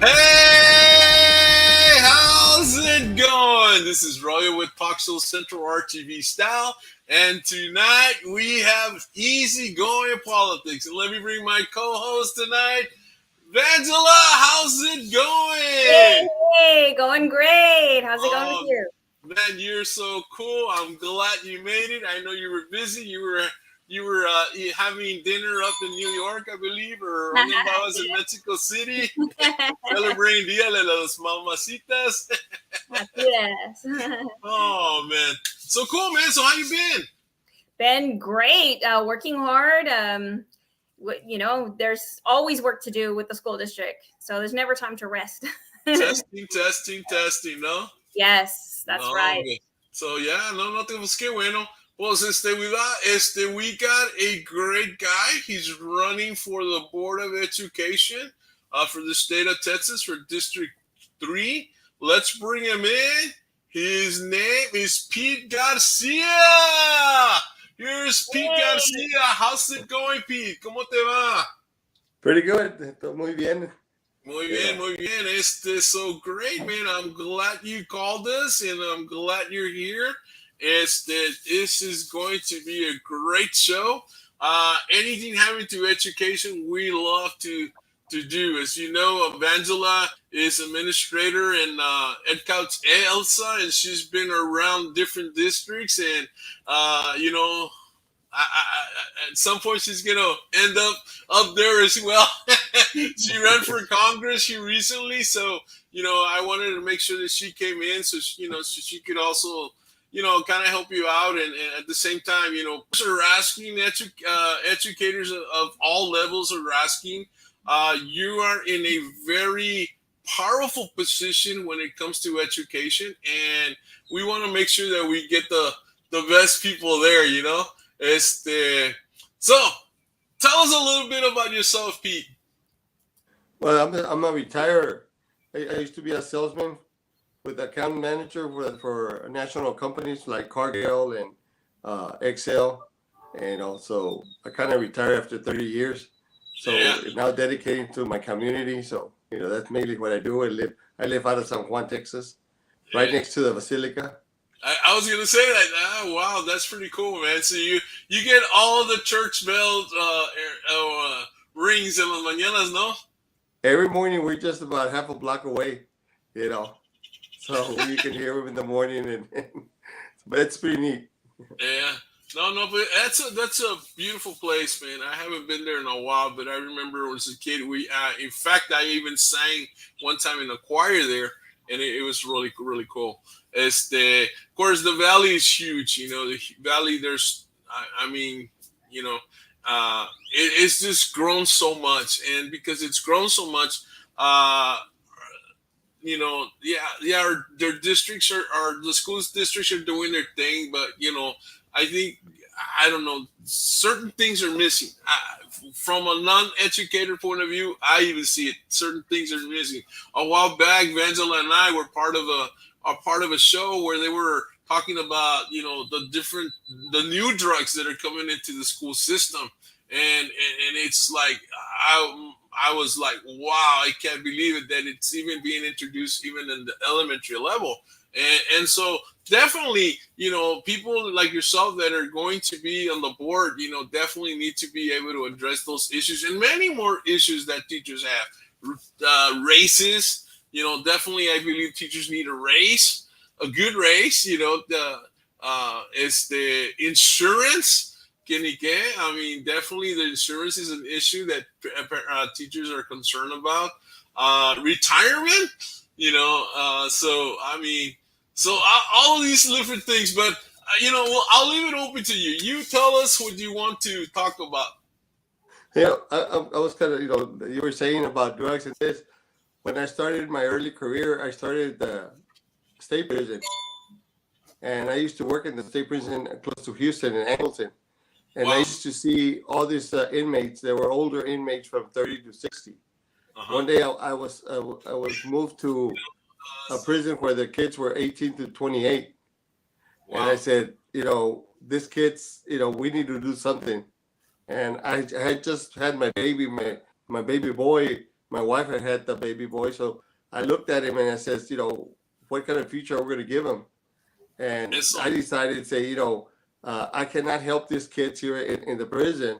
Hey, how's it going? This is Royal with Poxel Central RTV Style, and tonight we have easygoing politics. And let me bring my co-host tonight, Vangela. How's it going? Hey, going great. How's it going with Oh, you? man, you're so cool. I'm glad you made it. I know you were busy. You were having dinner up in New York, I believe, or on was in Mexico City, celebrating Dia de las Mamacitas. Yes. Oh man, so cool, man. So how you been? Been great. Working hard. There's always work to do with the school district, so there's never time to rest. Testing, testing, testing, ¿no? Yes, that's No, right. hombre. So yeah, no, pues qué bueno. Pues we got a great guy. He's running for the Board of Education for the state of Texas for District 3. Let's bring him in. His name is Pete Garcia. Here's Pete Yay. Garcia. How's it going, Pete? ¿Cómo te va? Pretty good. Muy bien. Muy bien, Yeah. muy bien. So great, man. I'm glad you called us, and I'm glad you're here. This is going to be a great show. Anything having to education, we love to do. As you know, Evangela is administrator and Ed Coach Elsa, and she's been around different districts, and at some point she's gonna end up there as well. She ran for Congress here recently, so I wanted to make sure that she came in, so she could also kind of help you out, and at the same time, are asking educators of all levels are asking. You are in a very powerful position when it comes to education, and we want to make sure that we get the best people there. So tell us a little bit about yourself, Pete. Well, I'm a retired. I used to be a salesman with account manager for national companies like Cargill and Excel, and also I kind of retired after 30 years. So Yeah. now dedicating to my community. So that's mainly what I do. I live out of San Juan, Texas, right next to the Basilica. I was gonna say that. Wow, that's pretty cool, man. So you get all the church bells rings en las mañanas, no? Every morning we're just about half a block away, so we can hear them in the morning, but it's pretty neat. Yeah. No, but that's a beautiful place, man. I haven't been there in a while, but I remember as a kid, in fact, I even sang one time in a choir there, and it was really, really cool. Of course, the valley is huge. The valley, I mean, it's just grown so much, and because it's grown so much, their districts are the schools districts are doing their thing, but I think I don't know, certain things are missing. From a non-educator point of view, I even see it. Certain things are missing. A while back, Vangela and I were part of a show where they were talking about the new drugs that are coming into the school system, and it's like I was like, wow, I can't believe it that it's even being introduced even in the elementary level. And so definitely, people like yourself that are going to be on the board, definitely need to be able to address those issues and many more issues that teachers have. Races, definitely, I believe teachers need a good race. It's the insurance. I mean, definitely the insurance is an issue that teachers are concerned about. Retirement, so I mean, all of these different things, but well, I'll leave it open to you. You tell us what you want to talk about. I was kind of, you were saying about drugs and this. When I started my early career, I started the state prison, and I used to work in the state prison close to Houston and Angleton. And I used to see all these inmates. They were older inmates from 30 to 60. Uh-huh. One day I was moved to a prison where the kids were 18 to 28. Wow. And I said, these kids, we need to do something. And I had just had my baby boy my wife had the baby boy. So I looked at him and I says, what kind of future are we going to give him? And Eso. I decided to say, I cannot help these kids here in the prison,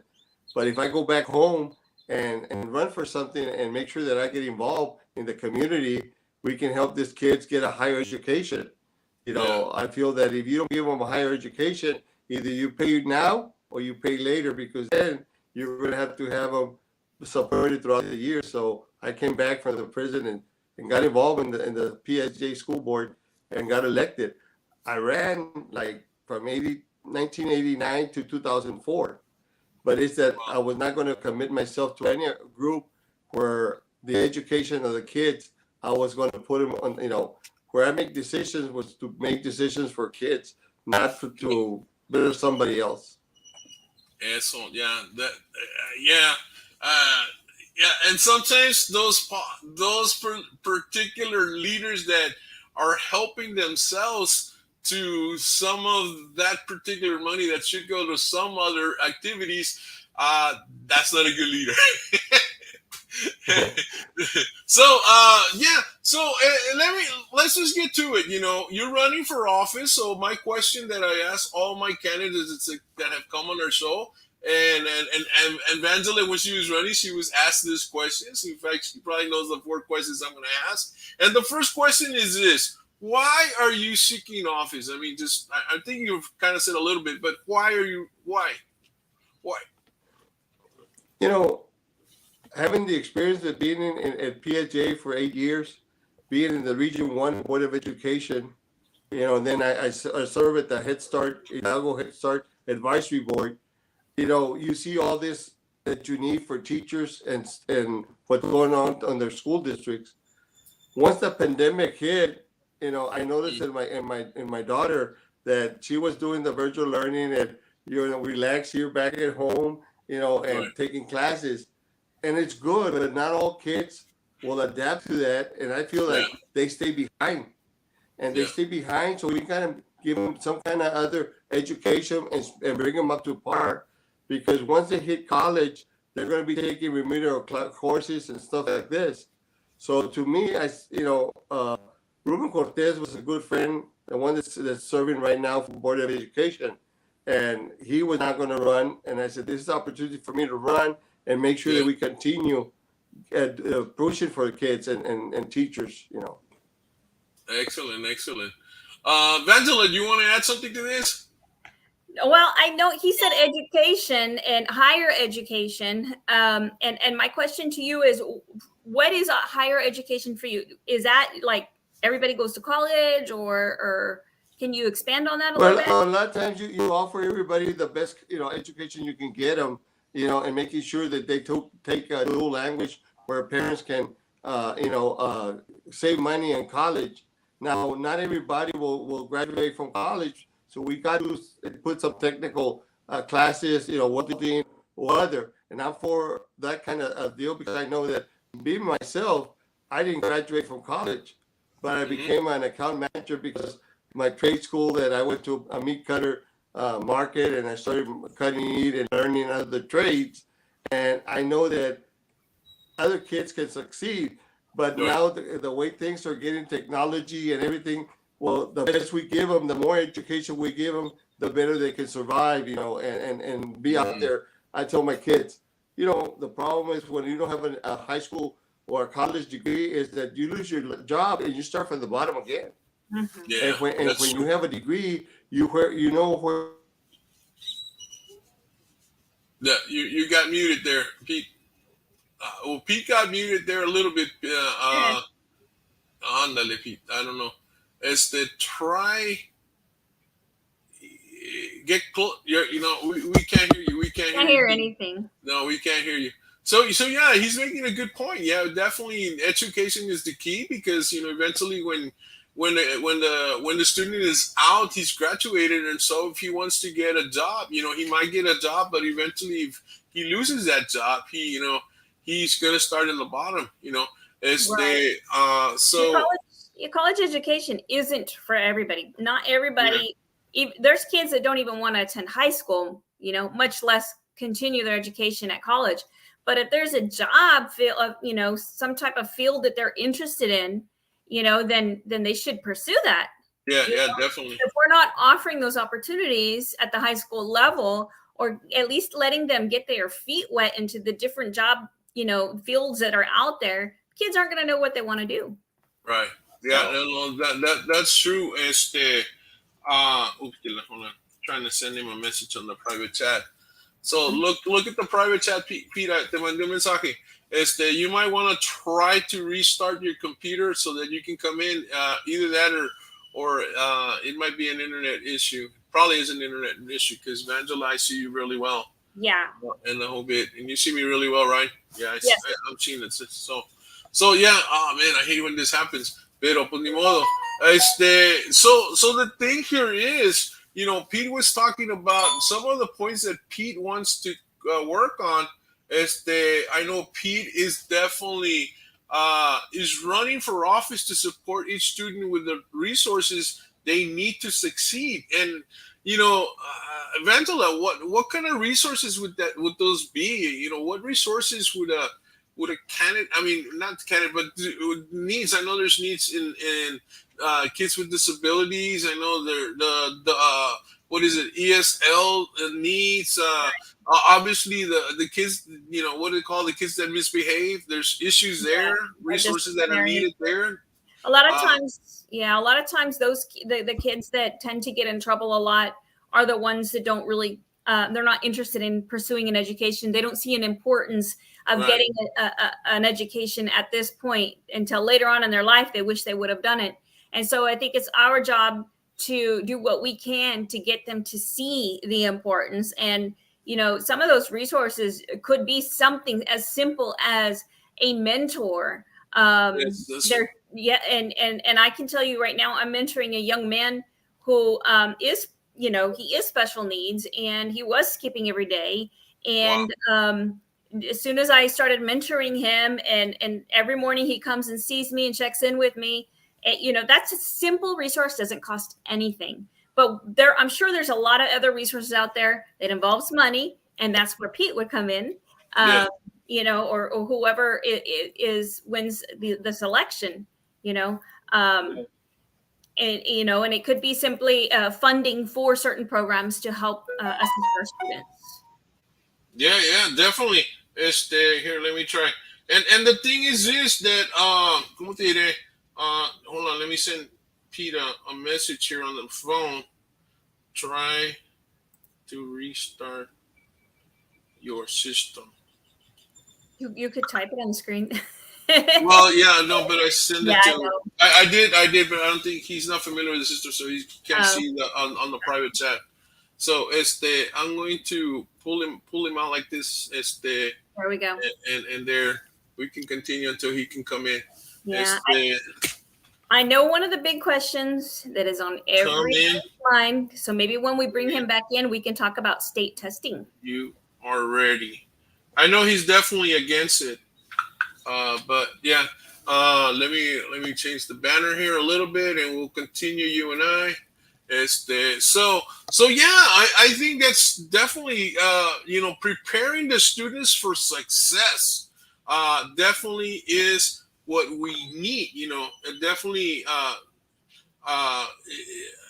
but if I go back home and run for something and make sure that I get involved in the community, we can help these kids get a higher education. I feel that if you don't give them a higher education, either you pay now or you pay later, because then you're going to have them supported throughout the year. So I came back from the prison and got involved in the PSJ school board and got elected. I ran like from 1989 to 2004, but it's that I was not going to commit myself to any group where the education of the kids, I was going to put them on, where I make decisions was to make decisions for kids, not to better somebody else. Eso, yeah, and sometimes those particular leaders that are helping themselves to some of that particular money that should go to some other activities, that's not a good leader. So let's just get to it. You're running for office, so my question that I ask all my candidates that have come on our show, and Vangela, when she was running, she was asked this question. In fact, she probably knows the 4 questions I'm going to ask. And the first question is this: why are you seeking office? I mean, I think you've kind of said a little bit, but why? Having the experience of being at PSJ for 8 years, being in the Region 1 Board of Education, and then I serve at the Hidalgo Head Start Advisory Board. You see all this that you need for teachers and what's going on their school districts. Once the pandemic hit, I noticed in my daughter that she was doing the virtual learning and relax here back at home, and taking classes. And it's good, but not all kids will adapt to that. And I feel like they stay behind. And they stay behind, so we kind of give them some kind of other education and bring them up to par. Because once they hit college, they're going to be taking remedial courses and stuff like this. So to me, Ruben Cortez was a good friend, the one that's serving right now for Board of Education. And he was not going to run. And I said, this is an opportunity for me to run and make sure that we continue pushing for the kids and teachers, Excellent. Vangela, do you want to add something to this? Well, I know he said education and higher education. And my question to you is, what is a higher education for you? Is that like everybody goes to college, or can you expand on that a little bit? Well, a lot of times you offer everybody the best, education you can get them, and making sure that they take a dual language where parents can, save money in college. Now, not everybody will graduate from college, so we got to put some technical classes, welding or other. And I'm for that kind of deal, because I know that being myself, I didn't graduate from college, but I became an account manager because my trade school that I went to, a meat cutter market, and I started cutting meat and learning other trades. And I know that other kids can succeed, but now the way things are getting, technology and everything, well, the best we give them, the more education we give them, the better they can survive, and be out there. I tell my kids, the problem is when you don't have a high school or a college degree, is that you lose your job and you start from the bottom again. Mm-hmm. Yeah, and when you have a degree, you know where. Yeah, you got muted there, Pete. Pete got muted there a little bit. Ándale, Pete. I don't know. Try get close. We can't hear you. We can't hear anything. No, we can't hear you. So yeah, he's making a good point. Yeah, definitely, education is the key, because eventually when the student is out, he's graduated, and so if he wants to get a job, he might get a job, but eventually if he loses that job, he's gonna start in the bottom. Right. So your college education isn't for everybody. Not everybody. There's kids that don't even want to attend high school, much less continue their education at college. But if there's a job field of, some type of field that they're interested in, then they should pursue that. Yeah, definitely. If we're not offering those opportunities at the high school level, or at least letting them get their feet wet into the different job, fields that are out there, kids aren't going to know what they want to do. Right. Yeah, that's true. Hold on. Trying to send him a message on the private chat. So look at the private chat, Pete. Te mandé un mensaje. You might want to try to restart your computer so that you can come in. Either that or it might be an internet issue. Probably is an internet issue because Angela, I see you really well. Yeah. And the whole bit, and you see me really well, right? Yeah, yes. I'm seeing it. So yeah. Oh man, I hate when this happens. Pero pues ni modo. So the thing here is, Pete was talking about some of the points that Pete wants to work on. I know Pete is definitely is running for office to support each student with the resources they need to succeed. And Ventula, what kind of resources would those be? What resources would a candidate? I mean, not candidate, but needs. I know there's needs in kids with disabilities. I know the what is it, ESL needs. Obviously the kids, what do they call the kids that misbehave? There's issues there, resources that are needed there. A lot of times those the kids that tend to get in trouble a lot are the ones that don't really they're not interested in pursuing an education. They don't see an importance of getting an education at this point until later on in their life. They wish they would have done it. And so I think it's our job to do what we can to get them to see the importance. And, some of those resources could be something as simple as a mentor. And I can tell you right now, I'm mentoring a young man who is, he is special needs, and he was skipping every day. And as soon as I started mentoring him, and every morning he comes and sees me and checks in with me, that's a simple resource, doesn't cost anything. But I'm sure there's a lot of other resources out there that involves money, and that's where Pete would come in, or whoever wins the selection, and it could be simply funding for certain programs to help assist our students. Yeah, definitely. Here, let me try. And the thing is this, that ¿cómo te diré? Hold on, let me send Pete a message here on the phone. Try to restart your system. You could type it on the screen. Well, yeah, no, but I sent it to. I did, but I don't think he's not familiar with the system, so he can't see on the private chat. So, I'm going to pull him out like this. There we go. And there we can continue until he can come in. Yeah. I know one of the big questions that is on every mind. So maybe when we bring him back in, we can talk about state testing. You are ready. I know he's definitely against it. But yeah, let me change the banner here a little bit, and we'll continue, you and I. So yeah, I think that's definitely preparing the students for success definitely is what we need. It definitely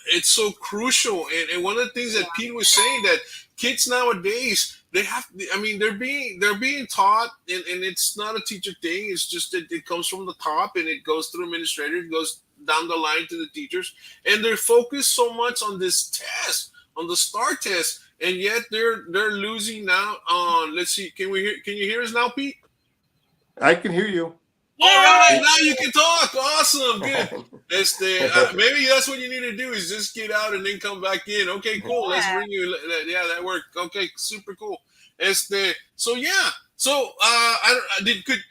it's so crucial. And one of the things that Pete was saying, that kids nowadays, they're being taught, and it's not a teacher thing. It's just that it comes from the top and it goes through administrator, it goes down the line to the teachers, and they're focused so much on this test, on the STAR test, and yet they're losing out on. Let's see, can you hear us now, Pete? I can hear you. Yeah. All right, now you can talk. Awesome, good. Maybe that's what you need to do, is just get out and then come back in. Okay, cool. Let's bring you. Yeah, that worked. Okay, super cool. So yeah. So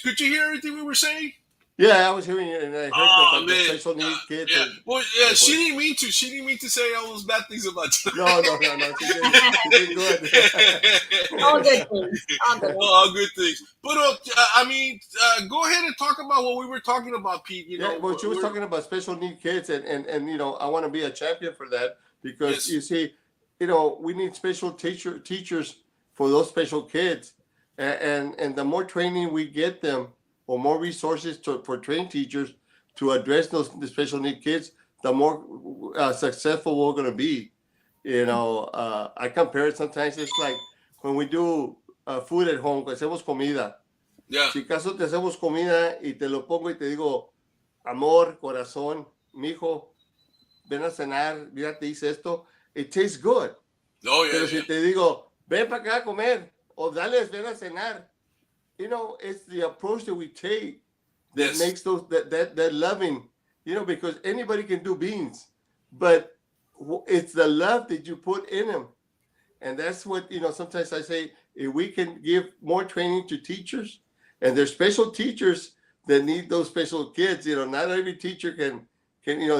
could you hear everything we were saying? Yeah, I was hearing it, and I heard the special needs kids. Yeah. Well, yeah, she didn't mean to. She didn't mean to say all those bad things about you. No. She did good. All good things. All good things. But go ahead and talk about what we were talking about, Pete. Well, she was talking about special need kids, and I want to be a champion for that, because you see, we need special teachers for those special kids. And the more training we get them, or more resources for trained teachers to address the special need kids, the more successful we're going to be. I compare it sometimes. It's like when we do food at home, hacemos comida. Yeah. Si acaso te hacemos comida y te lo pongo y te digo, amor, corazón, mijo, ven a cenar, mira, te hice esto, it tastes good. Oh, yeah. Pero si te digo, ven para acá a comer, o dales, ven a cenar, it's the approach that we take that makes those that loving, because anybody can do beans, but it's the love that you put in them. And that's what, sometimes I say, if we can give more training to teachers, and there's special teachers that need those special kids, not every teacher can,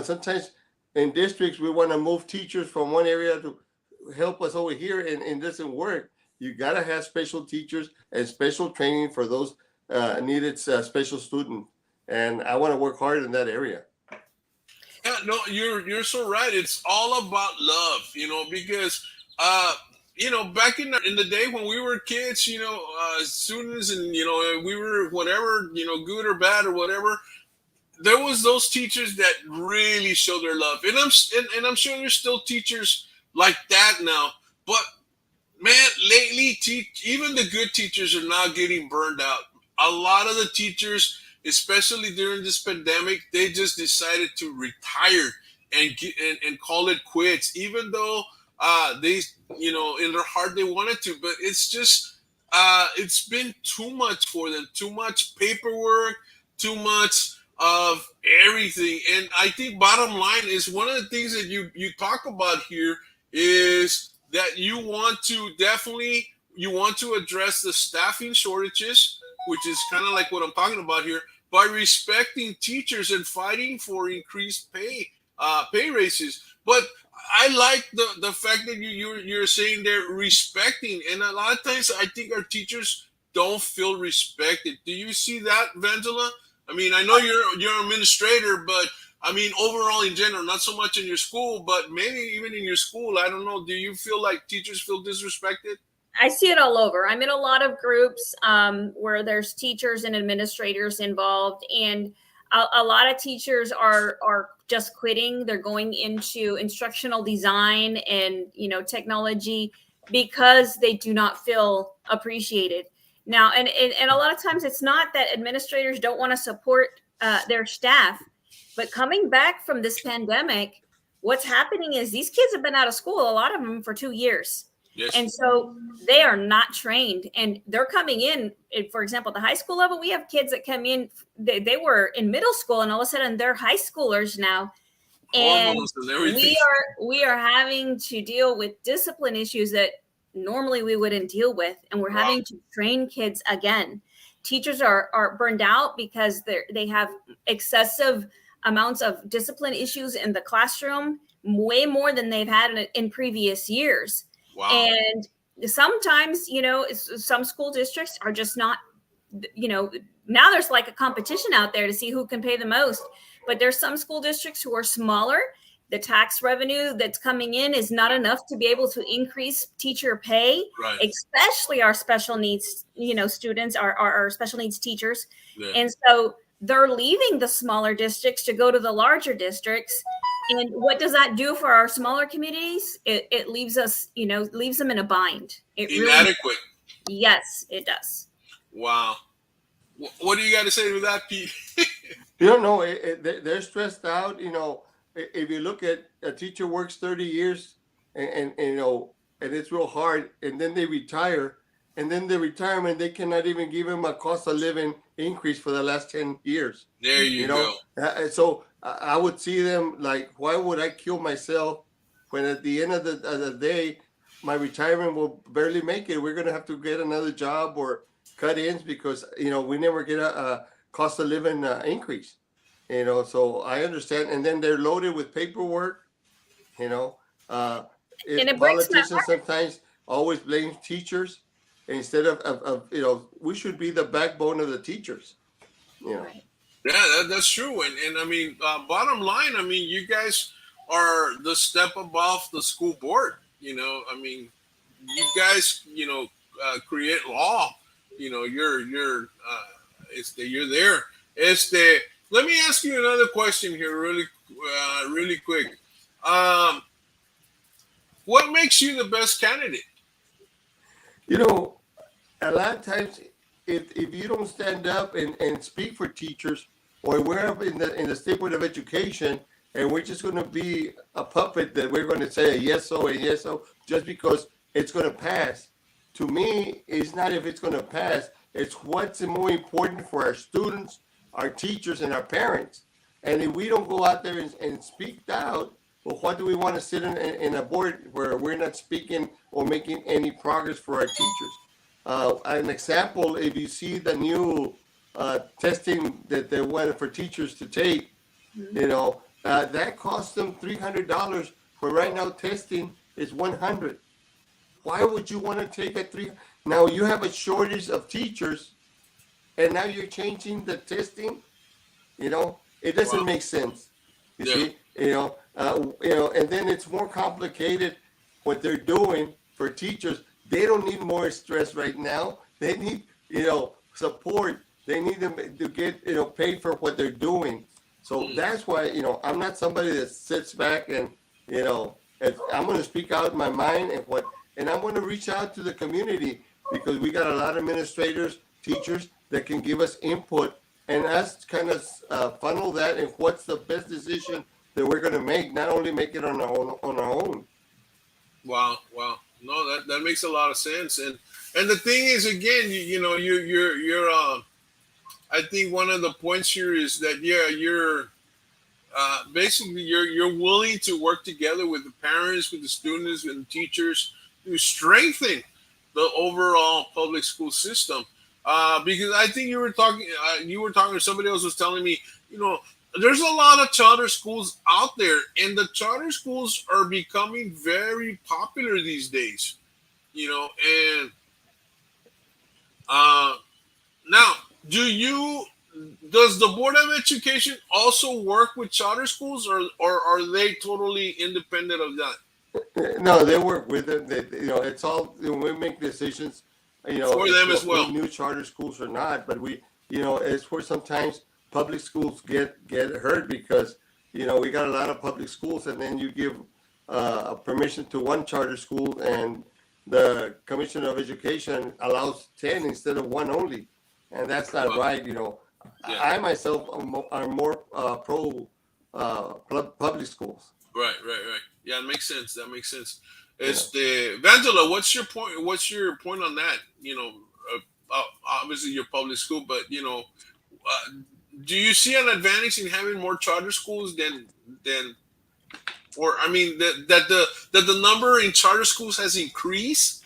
sometimes in districts, we want to move teachers from one area to help us over here, and it doesn't work. You got to have special teachers and special training for those needed special students. And I want to work hard in that area. Yeah, no, you're so right. It's all about love, because back in the day when we were kids, students, and we were whatever, good or bad or whatever. There was those teachers that really show their love, and I'm sure there's still teachers like that now. But man, lately, even the good teachers are now getting burned out. A lot of the teachers, especially during this pandemic, they just decided to retire and call it quits, even though they, in their heart they wanted to. But it's just it's been too much for them. Too much paperwork. Too much of everything. And I think bottom line is one of the things that you talk about here is that you want to address the staffing shortages, which is kind of like what I'm talking about here, by respecting teachers and fighting for increased pay raises. But I like the fact that you're saying they're respecting, and a lot of times I think our teachers don't feel respected. Do you see that, Vangela? I mean, I know you're an administrator, but I mean, overall in general, not so much in your school, but maybe even in your school, I don't know. Do you feel like teachers feel disrespected? I see it all over. I'm in a lot of groups where there's teachers and administrators involved, and a lot of teachers are just quitting. They're going into instructional design and technology because they do not feel appreciated. Now, and a lot of times it's not that administrators don't want to support their staff, but coming back from this pandemic, what's happening is these kids have been out of school, a lot of them for 2 years. Yes. And so they are not trained, and they're coming in. For example, at the high school level, we have kids that come in, they were in middle school, and all of a sudden they're high schoolers now. And we are having to deal with discipline issues that normally we wouldn't deal with, and we're having to train kids again. Teachers are burned out because they have excessive amounts of discipline issues in the classroom, way more than they've had in previous years. Wow. And sometimes, some school districts are just not, now there's like a competition out there to see who can pay the most. But there's some school districts who are smaller. The tax revenue that's coming in is not enough to be able to increase teacher pay, right, especially our special needs, students, our special needs teachers. Yeah. And so they're leaving the smaller districts to go to the larger districts. And what does that do for our smaller communities? It leaves us, leaves them in a bind. Inadequate. Really, yes, it does. Wow. What do you got to say to that, Pete? They're stressed out. If you look at a teacher works 30 years and it's real hard, and then they retire, and then the retirement, they cannot even give them a cost of living increase for the last 10 years. There you go. So I would see them like, why would I kill myself when at the end of the day, my retirement will barely make it? We're going to have to get another job or cut ins because, we never get a cost of living increase. So I understand. And then they're loaded with paperwork, politicians sometimes always blame teachers instead of we should be the backbone of the teachers. Right. Yeah, that's true. And I mean, bottom line, I mean, you guys are the step above the school board. I mean, you guys, create law, you're there. Let me ask you another question here, really quick. Um, what makes you the best candidate? You know, a lot of times, if you don't stand up and speak for teachers, or we're up in the state board of education, and we're just going to be a puppet that we're going to say a yes so and yes so just because it's going to pass. To me, it's not if it's going to pass. It's what's more important for our students, our teachers, and our parents. And if we don't go out there and speak out, well, what do we want to sit in a board where we're not speaking or making any progress for our teachers? An example, if you see the new testing that they wanted for teachers to take, that cost them $300. For right now, testing is 100. Why would you want to take a three? Now you have a shortage of teachers, and now you're changing the testing. It doesn't Wow. make sense. You Yeah. see, and then it's more complicated what they're doing for teachers. They don't need more stress right now. They need, support. They need them to get, paid for what they're doing. So that's why, I'm not somebody that sits back and, I'm going to speak out my mind and I'm going to reach out to the community because we got a lot of administrators, teachers that can give us input and us kind of funnel that and what's the best decision that we're going to make, not only make it on our own. Wow, wow. No, that makes a lot of sense. And the thing is, again, you're. I think one of the points here is that you're basically you're willing to work together with the parents, with the students, and the teachers to strengthen the overall public school system. Because I think you were talking, or somebody else was telling me, there's a lot of charter schools out there, and the charter schools are becoming very popular these days. And uh, now, does the Board of Education also work with charter schools, or are they totally independent of that? No, they work with it. It's all, we make decisions, For them as well. new charter schools or not. But it's where sometimes public schools get hurt because, we got a lot of public schools and then you give permission to one charter school and the Commission of Education allows 10 instead of one only. And that's not Wow. right. Yeah. I myself are more pro public schools. Right. Yeah, it makes sense. That makes sense. Yeah. Vangela, what's your point? What's your point on that? Obviously your public school, but do you see an advantage in having more charter schools than, or I mean that the number in charter schools has increased?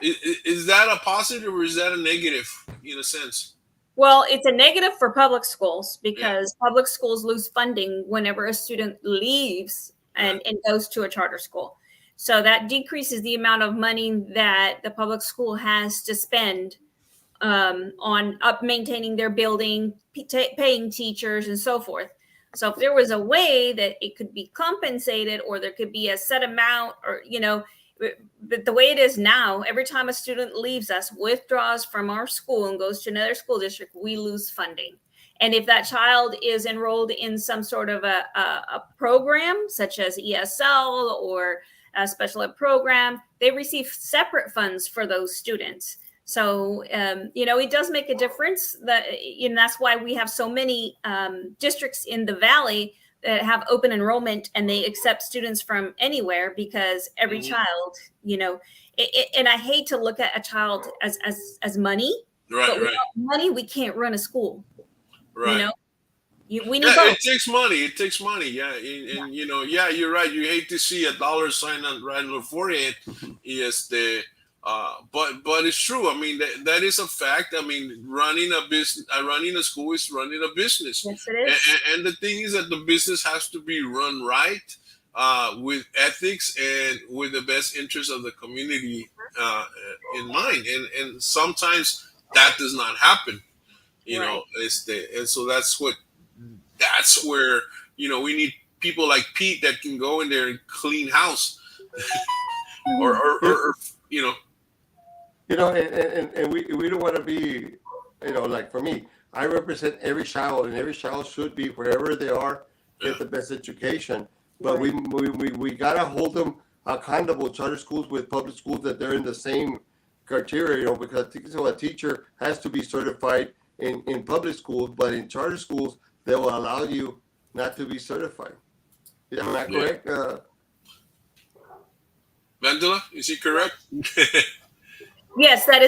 Is that a positive or is that a negative in a sense? Well, it's a negative for public schools because public schools lose funding whenever a student leaves and goes to a charter school. So that decreases the amount of money that the public school has to spend on maintaining their building, paying teachers, and so forth. So if there was a way that it could be compensated, or there could be a set amount, or but the way it is now, every time a student leaves us, withdraws from our school and goes to another school district, we lose funding. And if that child is enrolled in some sort of a program, such as ESL or a special ed program, they receive separate funds for those students. So, it does make a difference. That's why we have so many districts in the Valley that have open enrollment and they accept students from anywhere because every child, and I hate to look at a child as money, but without money, we can't run a school. Right. We need both. It takes money. It takes money. Yeah. And you're right. You hate to see a dollar sign right on the forehead. Yes. But it's true. I mean, that is a fact. I mean, running a school is running a business. Yes, it is. And the thing is that the business has to be run right, with ethics and with the best interest of the community in mind. And sometimes that does not happen. And so that's where we need people like Pete that can go in there and clean house, or. You know, and we don't want to be, you know, like for me, I represent every child, and every child should be wherever they are, Yeah. get the best education. But we gotta hold them accountable, charter schools with public schools, that they're in the same criteria, you know, because so a teacher has to be certified in public schools, but in charter schools they will allow you not to be certified. Am I Yeah. correct? Mandela, is he correct? Yes, that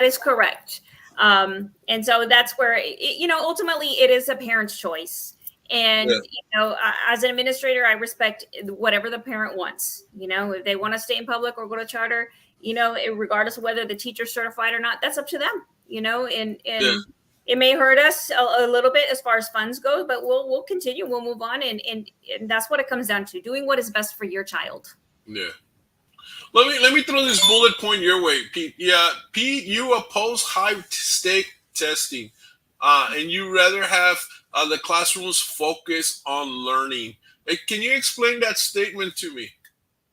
is correct. And so that's where you know, ultimately it is a parent's choice. And Yeah. you know, as an administrator, I respect whatever the parent wants. You know, if they want to stay in public or go to charter, you know, regardless of whether the teacher's certified or not, that's up to them. You know, and Yeah. it may hurt us a little bit as far as funds go, but we'll continue. We'll move on, and that's what it comes down to: doing what is best for your child. Yeah. Let me throw this bullet point your way, Pete. Yeah, Pete, you oppose high stake testing, and you rather have the classrooms focus on learning. Can you explain that statement to me?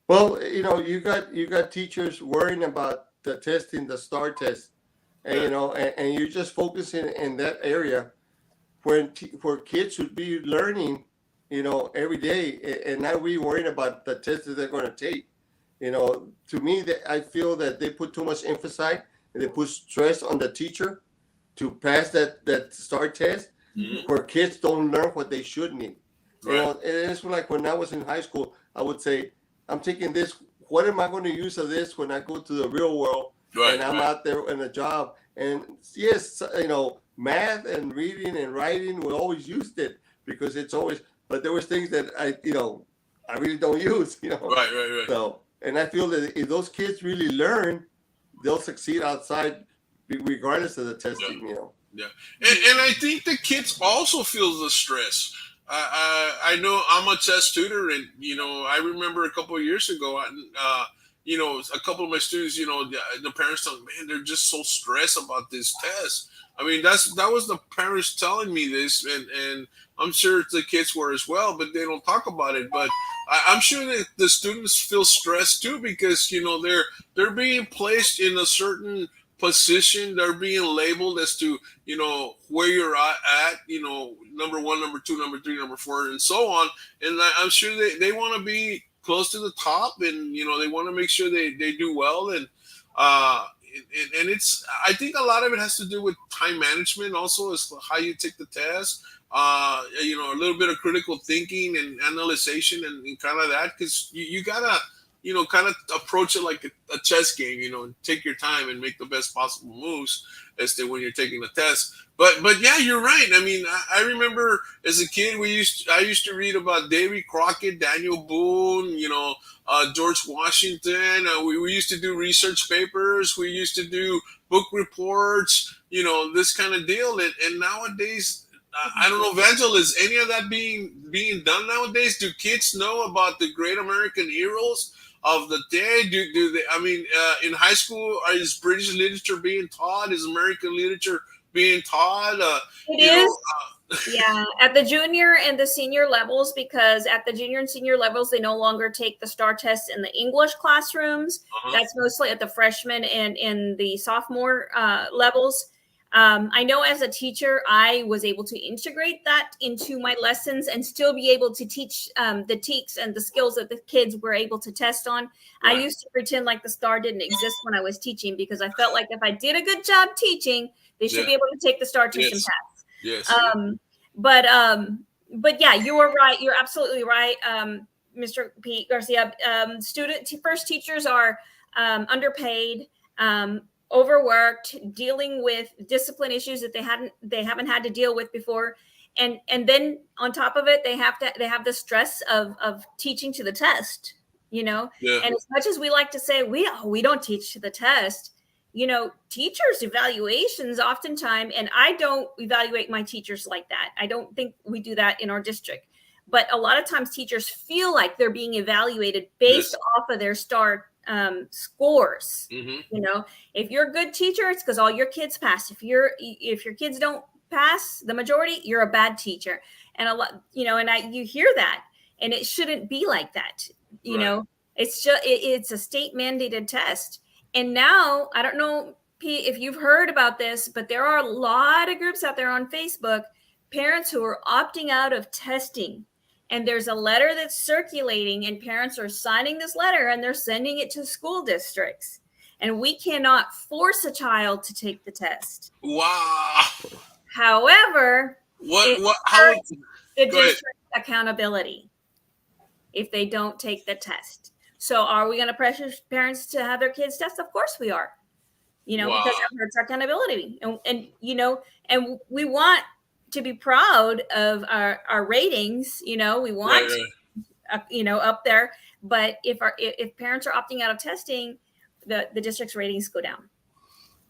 Well, you know, you got teachers worrying about the testing, the STAR test, and you know, and you're just focusing in that area where kids should be learning, you know, every day, and not really worrying about the test that they're going to take. You know, to me, that I feel that they put too much emphasis and they put stress on the teacher to pass that STAR test, Mhm. where kids don't learn what they should need. You Right. know, and it's like when I was in high school, I would say, I'm taking this. What am I going to use of this when I go to the real world Right. and I'm Right. out there in a job? And yes, you know, math and reading and writing, we always used it because it's always. But there was things that you know, I really don't use. You know, Right. Right. Right. so and I feel that if those kids really learn, they'll succeed outside, regardless of the Yeah. testing. You know. Yeah, and I think the kids also feel the stress. I know I'm a test tutor, and you know I remember a couple of years ago, you know, a couple of my students, you know, the parents tell me, man, they're just so stressed about this test. I mean, that was the parents telling me this, and I'm sure the kids were as well, but they don't talk about it. But I'm sure that the students feel stressed too because you know they're being placed in a certain position. They're being labeled as to you know where you're at, you know, number one, number two, number three, number four, and so on. And I'm sure they want to be close to the top, and you know they want to make sure they do well. And it's I think a lot of it has to do with time management also, as how you take the test. You know, a little bit of critical thinking and analyzation and kind of that, because you gotta you know kind of approach it like a chess game, you know, and take your time and make the best possible moves as to when you're taking the test. But yeah, you're right. I mean, I remember as a kid I used to read about Davy Crockett, Daniel Boone, you know, George Washington. We used to do research papers. We used to do book reports. You know, this kind of deal. And nowadays, I don't know, Vangel, is any of that being done nowadays? Do kids know about the great American heroes of the day? Do they? I mean, in high school, is British literature being taught? Is American literature being taught? It You know, is. Yeah, at the junior and the senior levels, because at the junior and senior levels, they no longer take the STAR test in the English classrooms. uh-huh. That's mostly at the freshman and in the sophomore levels. I know as a teacher, I was able to integrate that into my lessons and still be able to teach the TEKS and the skills that the kids were able to test on. Right. I used to pretend like the STAR didn't exist when I was teaching because I felt like if I did a good job teaching, they should Yeah. be able to take the STAR test and Yes. pass. Yes. But yeah, you are right. You're absolutely right, Mr. Pete Garcia. First teachers are underpaid, overworked, dealing with discipline issues that they haven't had to deal with before, and then on top of it, they have the stress of teaching to the test. You know, Yeah. and as much as we like to say we don't teach to the test, you know, teachers evaluations oftentimes, and I don't evaluate my teachers like that. I don't think we do that in our district. But a lot of times teachers feel like they're being evaluated based off of their STAR scores. Mm-hmm. You know, if you're a good teacher, it's because all your kids pass. If your kids don't pass, the majority, you're a bad teacher. And a lot, you know, and you hear that, and it shouldn't be like that. You Right. know, it's just it's a state mandated test. And now, I don't know, Pete, if you've heard about this, but there are a lot of groups out there on Facebook, parents who are opting out of testing. And there's a letter that's circulating, and parents are signing this letter and they're sending it to school districts. And we cannot force a child to take the test. Wow. However, How would, the district accountability if they don't take the test. So are we going to pressure parents to have their kids test? Of course we are, because it hurts our accountability. And and we want to be proud of our ratings. We want, up there. But if parents are opting out of testing, the district's ratings go down.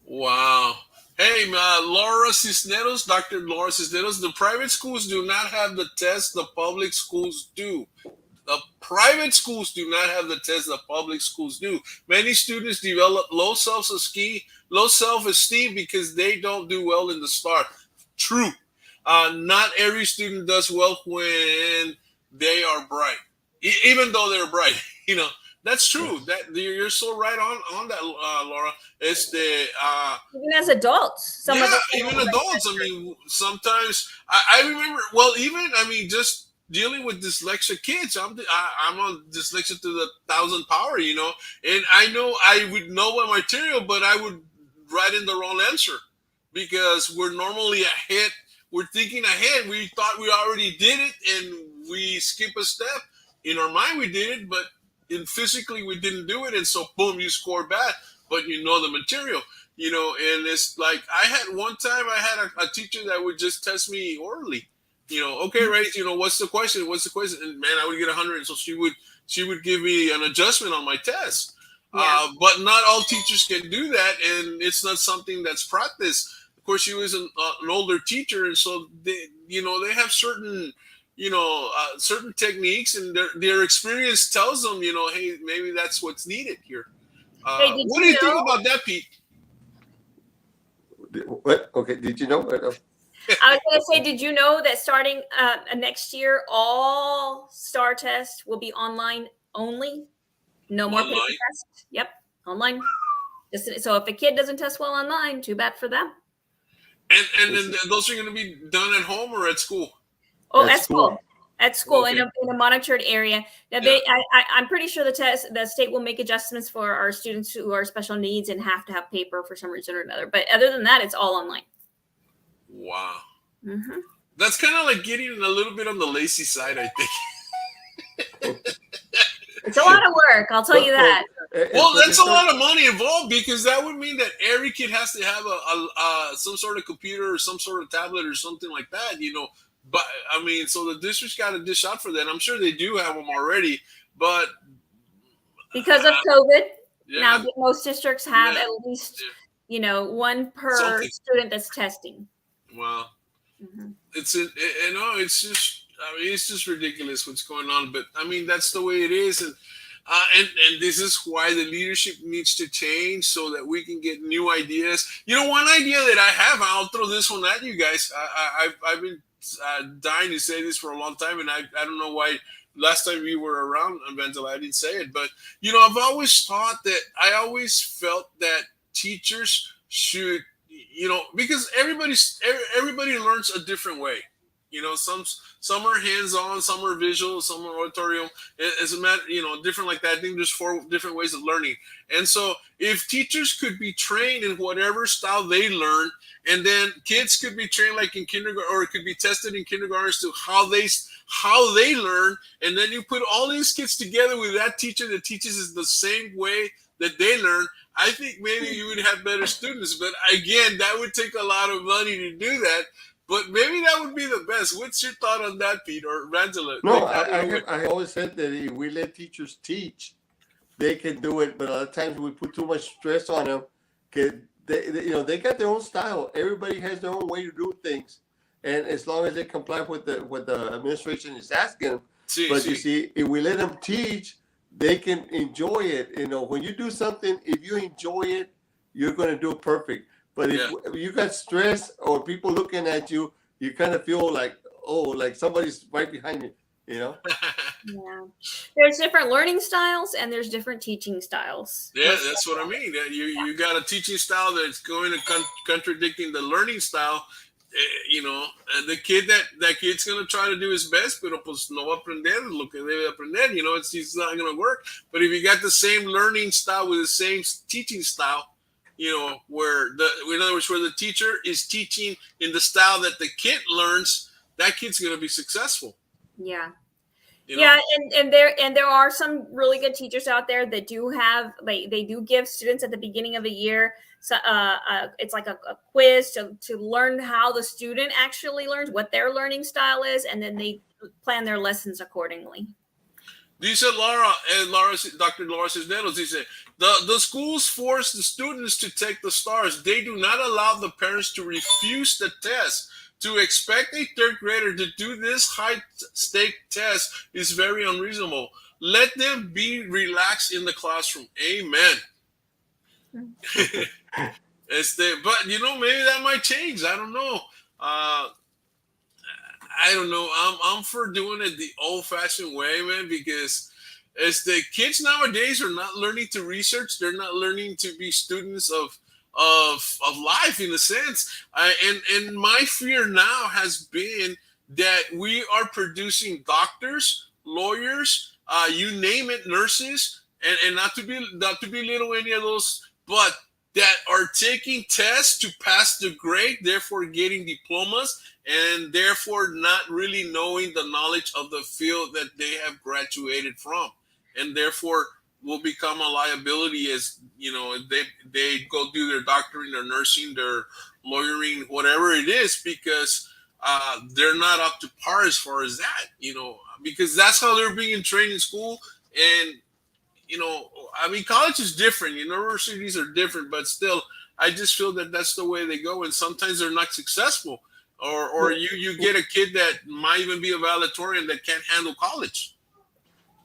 Wow. Hey, Laura Cisneros, Dr. Laura Cisneros, the private schools do not have the test the public schools do. The private schools do not have the test the public schools do. Many students develop low self-esteem because they don't do well in the start. True. Not every student does well when they are bright, even though they're bright. That's true. That you're so right on that, Laura. It's the even as adults. Even adults. I mean, sometimes I remember. Well, even just dealing with dyslexic kids. I'm on dyslexia to the 1,000 power. And I know I would know my material, but I would write in the wrong answer because we're normally ahead. We're thinking ahead. We thought we already did it, and we skip a step. In our mind, we did it, but physically we didn't do it, and so boom, you score bad, but you know the material, and it's like I had a teacher that would just test me orally, okay, right, what's the question, and man, I would get 100, and so she would give me an adjustment on my test. But not all teachers can do that, and it's not something that's practiced. Of course, she was an older teacher, and so they have certain certain techniques, and their experience tells them, hey, maybe that's what's needed here. What do you think about that, Pete? What? Okay, did you know? I was going to say, did you know that starting next year, all STAR tests will be online only? No more paper tests. Yep, online. So if a kid doesn't test well online, too bad for them. And then those are going to be done at home or at school? Oh, at school. At school, okay. in a monitored area. Now, I'm pretty sure the state will make adjustments for our students who are special needs and have to have paper for some reason or another. But other than that, it's all online. Wow. Mm-hmm. That's kind of like getting a little bit on the lazy side, I think. It's a lot of work, I'll tell you that. Well, that's a lot of money involved, because that would mean that every kid has to have some sort of computer or some sort of tablet or something like that, But I mean, so the district's got to dish out for that. I'm sure they do have them already, but because of COVID, now most districts have at least one per student that's testing. Wow, mm-hmm. It's just ridiculous what's going on. But I mean, that's the way it is, and this is why the leadership needs to change so that we can get new ideas. One idea that I have, I'll throw this one at you guys. I've been dying to say this for a long time, and I don't know why last time we were around, Angela, I didn't say it, but I've always always felt that teachers should, because everybody learns a different way. Some are hands-on, some are visual, some are auditorium. It's a matter, different like that. I think there's 4 different ways of learning. And so if teachers could be trained in whatever style they learn, and then kids could be trained like in kindergarten, or it could be tested in kindergarten as to how they learn, and then you put all these kids together with that teacher that teaches us the same way that they learn, I think maybe you would have better students. But again, that would take a lot of money to do that. But maybe that would be the best. What's your thought on that, Pete or Angela? No, I always said that if we let teachers teach, they can do it. But a lot of times we put too much stress on them. They got their own style. Everybody has their own way to do things, and as long as they comply with what the administration is asking them. You see, if we let them teach, they can enjoy it. When you do something, if you enjoy it, you're going to do it perfect. But if you got stress or people looking at you, you kind of feel like, like somebody's right behind you, Yeah. There's different learning styles and there's different teaching styles. Yeah, that's what I mean. You got a teaching style that's going to contradicting the learning style. And the kid's going to try to do his best, pero pues no va a aprender lo que debe aprender. It's not going to work. But if you got the same learning style with the same teaching style, in other words, where the teacher is teaching in the style that the kid learns, that kid's going to be successful. Yeah. Yeah, and there are some really good teachers out there that do have they do give students at the beginning of the year. So it's like a quiz to learn how the student actually learns, what their learning style is, and then they plan their lessons accordingly. Dice Dr. Laura Cisneros, dice, the schools force the students to take the stars. They do not allow the parents to refuse the test. To expect a third grader to do this high-stake test is very unreasonable. Let them be relaxed in the classroom. Amen. But, maybe that might change. I don't know. I don't know. I'm for doing it the old-fashioned way, man, because as the kids nowadays are not learning to research, they're not learning to be students of life in a sense. And my fear now has been that we are producing doctors, lawyers, you name it, nurses, and not to belittle any of those, but that are taking tests to pass the grade, therefore getting diplomas, and therefore not really knowing the knowledge of the field that they have graduated from, and therefore will become a liability as they go do their doctoring, their nursing, their lawyering, whatever it is, because they're not up to par as far as that, because that's how they're being trained in school. And college is different, universities are different, but still I just feel that that's the way they go, and sometimes they're not successful, or you get a kid that might even be a valedictorian that can't handle college.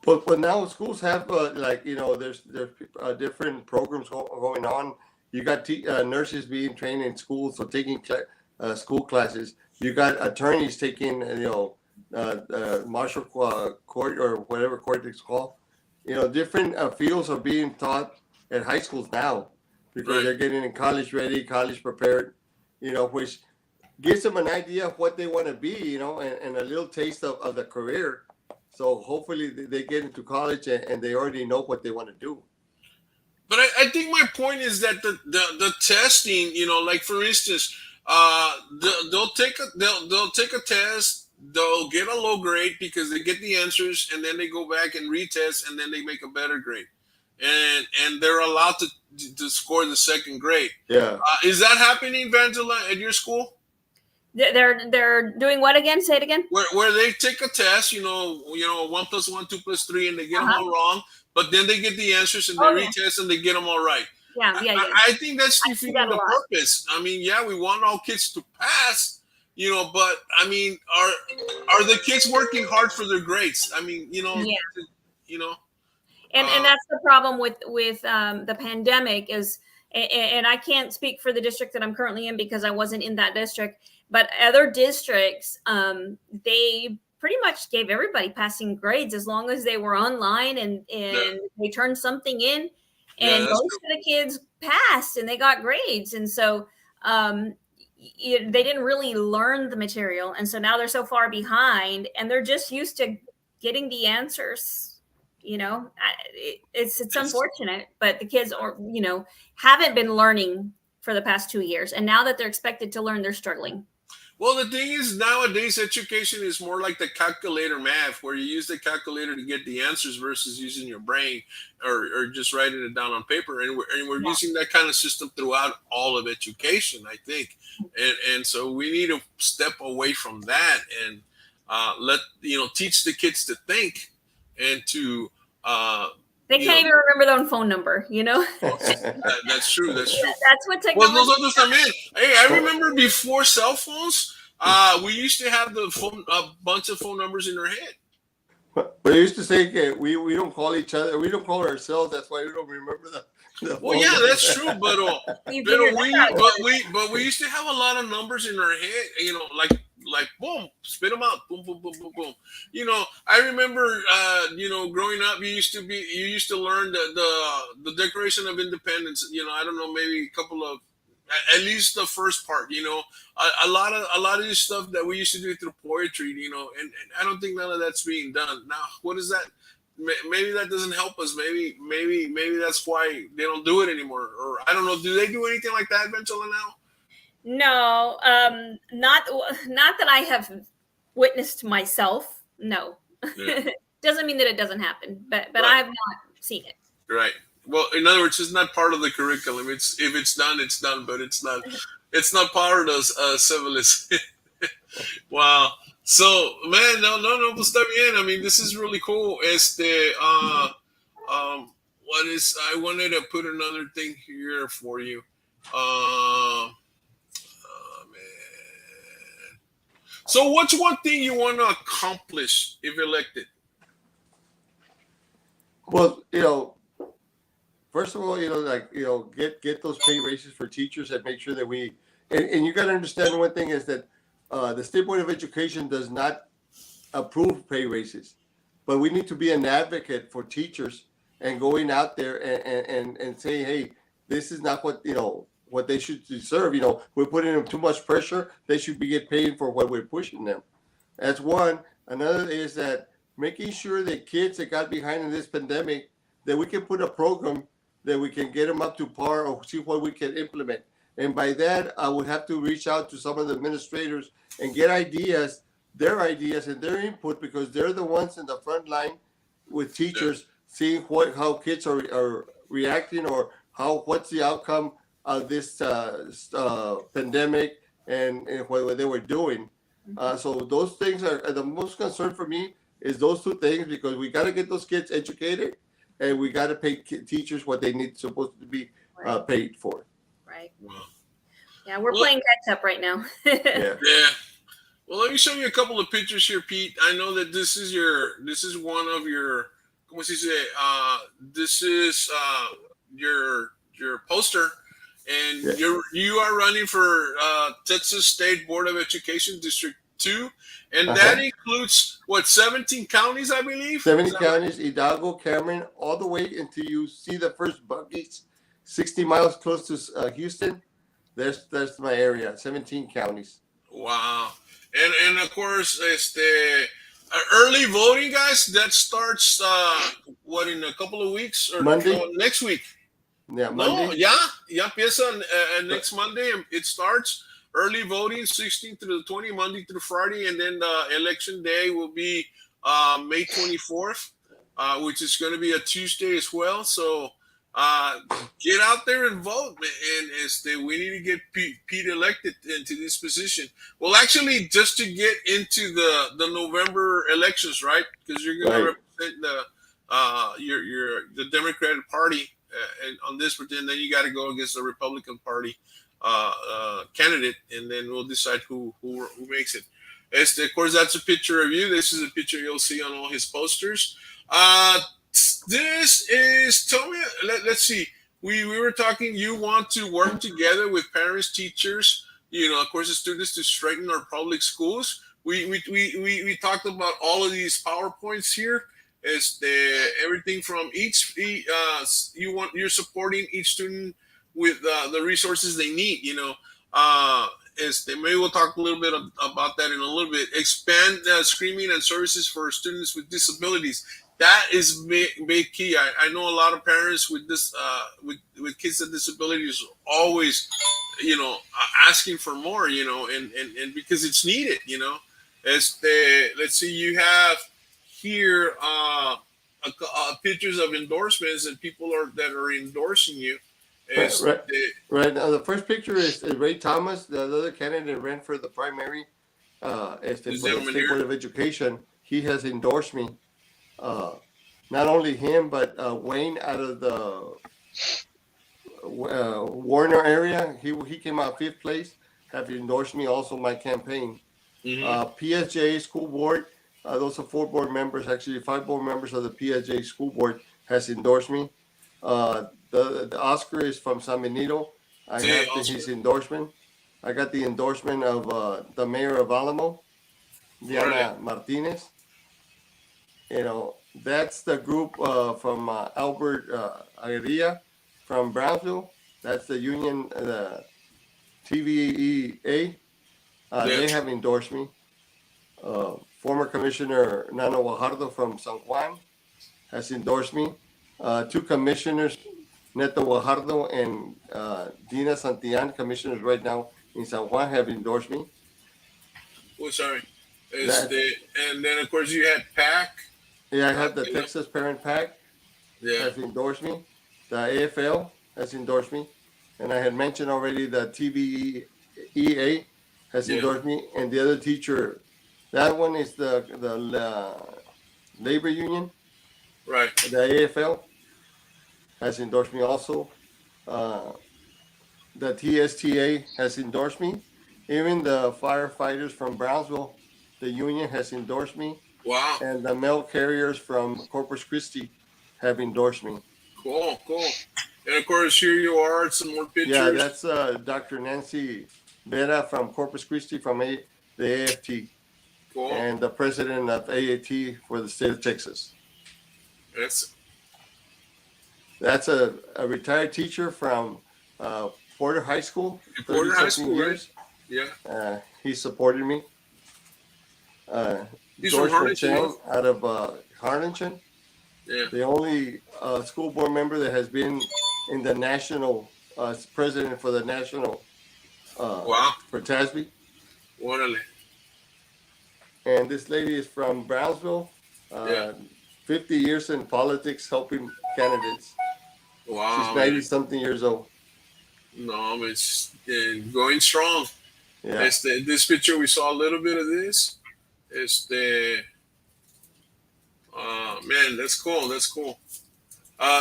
But now schools have there's different programs going on. You got nurses being trained in schools, so taking school classes. You got attorneys taking martial court or whatever court it's called. Different fields are being taught at high schools now because they're getting in college ready, college prepared. Which gives them an idea of what they want to be. And a little taste of the career. So hopefully they get into college and they already know what they want to do. But I think my point is that the testing, like for instance, they'll take a test, they'll get a low grade because they get the answers, and then they go back and retest, and then they make a better grade, and they're allowed to score the second grade. Yeah, is that happening, Vangela, at your school? They're doing what again? Say it again. Where they take a test, 1 + 1, 2 + 3, and they get them all wrong, but then they get the answers and they retest and they get them all right. Yeah. I think that's defeating the purpose. I mean, yeah, we want all kids to pass, but I mean, are the kids working hard for their grades? I mean, And that's the problem with the pandemic is, and I can't speak for the district that I'm currently in because I wasn't in that district. But other districts, they pretty much gave everybody passing grades as long as they were online and they turned something in, and most of the kids passed and they got grades. And so they didn't really learn the material. And so now they're so far behind and they're just used to getting the answers. It's unfortunate, but the kids haven't been learning for the past 2 years. And now that they're expected to learn, they're struggling. Well, the thing is, nowadays education is more like the calculator math, where you use the calculator to get the answers versus using your brain or just writing it down on paper. And we're using that kind of system throughout all of education, I think. And so we need to step away from that and teach the kids to think and to they can't even remember their own phone number, That's true. That's what technology. Well, nosotros también. Hey, I remember before cell phones, we used to have a bunch of phone numbers in our head. But I used to say, we don't call each other, we don't call ourselves. That's why we don't remember the well, yeah, that's true. But we used to have a lot of numbers in our head. like boom, spit them out, boom, boom, boom, boom, boom. I remember, growing up, you used to learn the Declaration of Independence. I don't know, maybe a couple of, at least the first part. A lot of this stuff that we used to do through poetry. And I don't think none of that's being done now. What is that? Maybe that doesn't help us. Maybe that's why they don't do it anymore. Or I don't know. Do they do anything like that, Ventula, now? No, not that I have witnessed myself. No, Yeah. doesn't mean that it doesn't happen, but Right. I have not seen it. Right. Well, in other words, it's not part of the curriculum. If it's done, it's done, but it's not. It's not part of civilism. Wow. So, man, no, pues está bien. I mean, this is really cool. I wanted to put another thing here for you. Man. So, what's one thing you want to accomplish if elected? Well, first of all, get those pay raises for teachers and make sure that and you got to understand one thing is that the State Board of Education does not approve pay raises, but we need to be an advocate for teachers and going out there and saying, hey, this is not what they should deserve. We're putting them too much pressure. They should be get paid for what we're pushing them. That's one. Another is that making sure that kids that got behind in this pandemic, that we can put a program that we can get them up to par or see what we can implement. And by that, I would have to reach out to some of the administrators and get their ideas and their input, because they're the ones in the front line with teachers, seeing how kids are reacting, or what's the outcome of this pandemic and what they were doing. So those things are the most concern for me, is those two things, because we got to get those kids educated and we got to pay teachers what they need supposed to be paid for. Right. Wow. Yeah, we're playing catch up right now. Yeah. Well, let me show you a couple of pictures here, Pete. I know that this is one of your, ¿cómo se dice? This is your poster, and you are running for Texas State Board of Education District 2, and that includes 17 counties, I believe. 70 counties, Hidalgo, Cameron, all the way until you see the first buggies, 60 miles close to Houston. That's my area, 17 counties. Wow. And of course, early voting, guys, that starts in a couple of weeks, or Monday? Next week? Yeah, Monday. No, ya empieza next Monday. It starts early voting, 16 through the 20, Monday through Friday, and then the election day will be May 24th, which is going to be a Tuesday as well. So get out there and vote, and we need to get Pete elected into this position. Well, actually, just to get into the November elections, right? Because you're going to represent the Democratic Party on this, but then you got to go against the Republican Party candidate, and then we'll decide who makes it. Of course, that's a picture of you. This is a picture you'll see on all his posters. This is, tell me, let's see. We were talking, you want to work together with parents, teachers, of course, the students, to strengthen our public schools. We talked about all of these PowerPoints here. Everything from you're supporting each student with the resources they need, maybe we'll talk a little bit about that in a little bit. Expand screening and services for students with disabilities. That is big key. I know a lot of parents with this with kids with disabilities always, asking for more, and because it's needed, let's see, you have here pictures of endorsements and people that are endorsing you. Right now, the first picture is Ray Thomas, the other candidate ran for the primary for the State Board of Education. He has endorsed me. Not only him, but Wayne out of the Warner area. He came out 5th place. Have endorsed me also my campaign. PSJ School Board. Those are 4 board members. Actually, 5 board members of the PSJ School Board has endorsed me. The Oscar is from San Benito. I have his endorsement. I got the endorsement of the mayor of Alamo, Orale. Diana Martinez. That's the group from Albert Aguirre from Brownsville. That's the union, the TVEA. Yeah. They have endorsed me. Former Commissioner Nano Guajardo from San Juan has endorsed me. Two commissioners, Neto Guajardo and Dina Santillan, commissioners right now in San Juan, have endorsed me. Oh, sorry. That And then of course you had Pac. Yeah, I have the You know. Texas Parent Pack Yeah. has endorsed me. The AFL has endorsed me, and I had mentioned already the TVEA has Yeah. endorsed me, and the other teacher, that one is the labor union. Right. The AFL has endorsed me also. Uh, the TSTA has endorsed me. Even the firefighters from Brownsville, the union has endorsed me, Wow. and the mail carriers from Corpus Christi have endorsed me. Cool. Cool. And of course here you are. Some more Yeah, pictures. that's Dr. Nancy Vera from Corpus Christi from the AFT Cool. and the president of AAT for the state of Texas. That's That's a retired teacher from Porter High School, 30 Porter High something School, right? years. Yeah. He supported me. He's from George Harlingen, no? McChang out of Harlingen, Yeah. the only school board member that has been in the national, president for the national, Wow. for TASB. Orale. And this lady is from Brownsville, Yeah. 50 years in politics helping candidates. She's Wow, 90 man. something years old. No, it's going strong. Yeah. This picture, we saw a little bit of this. Man, that's cool. That's cool.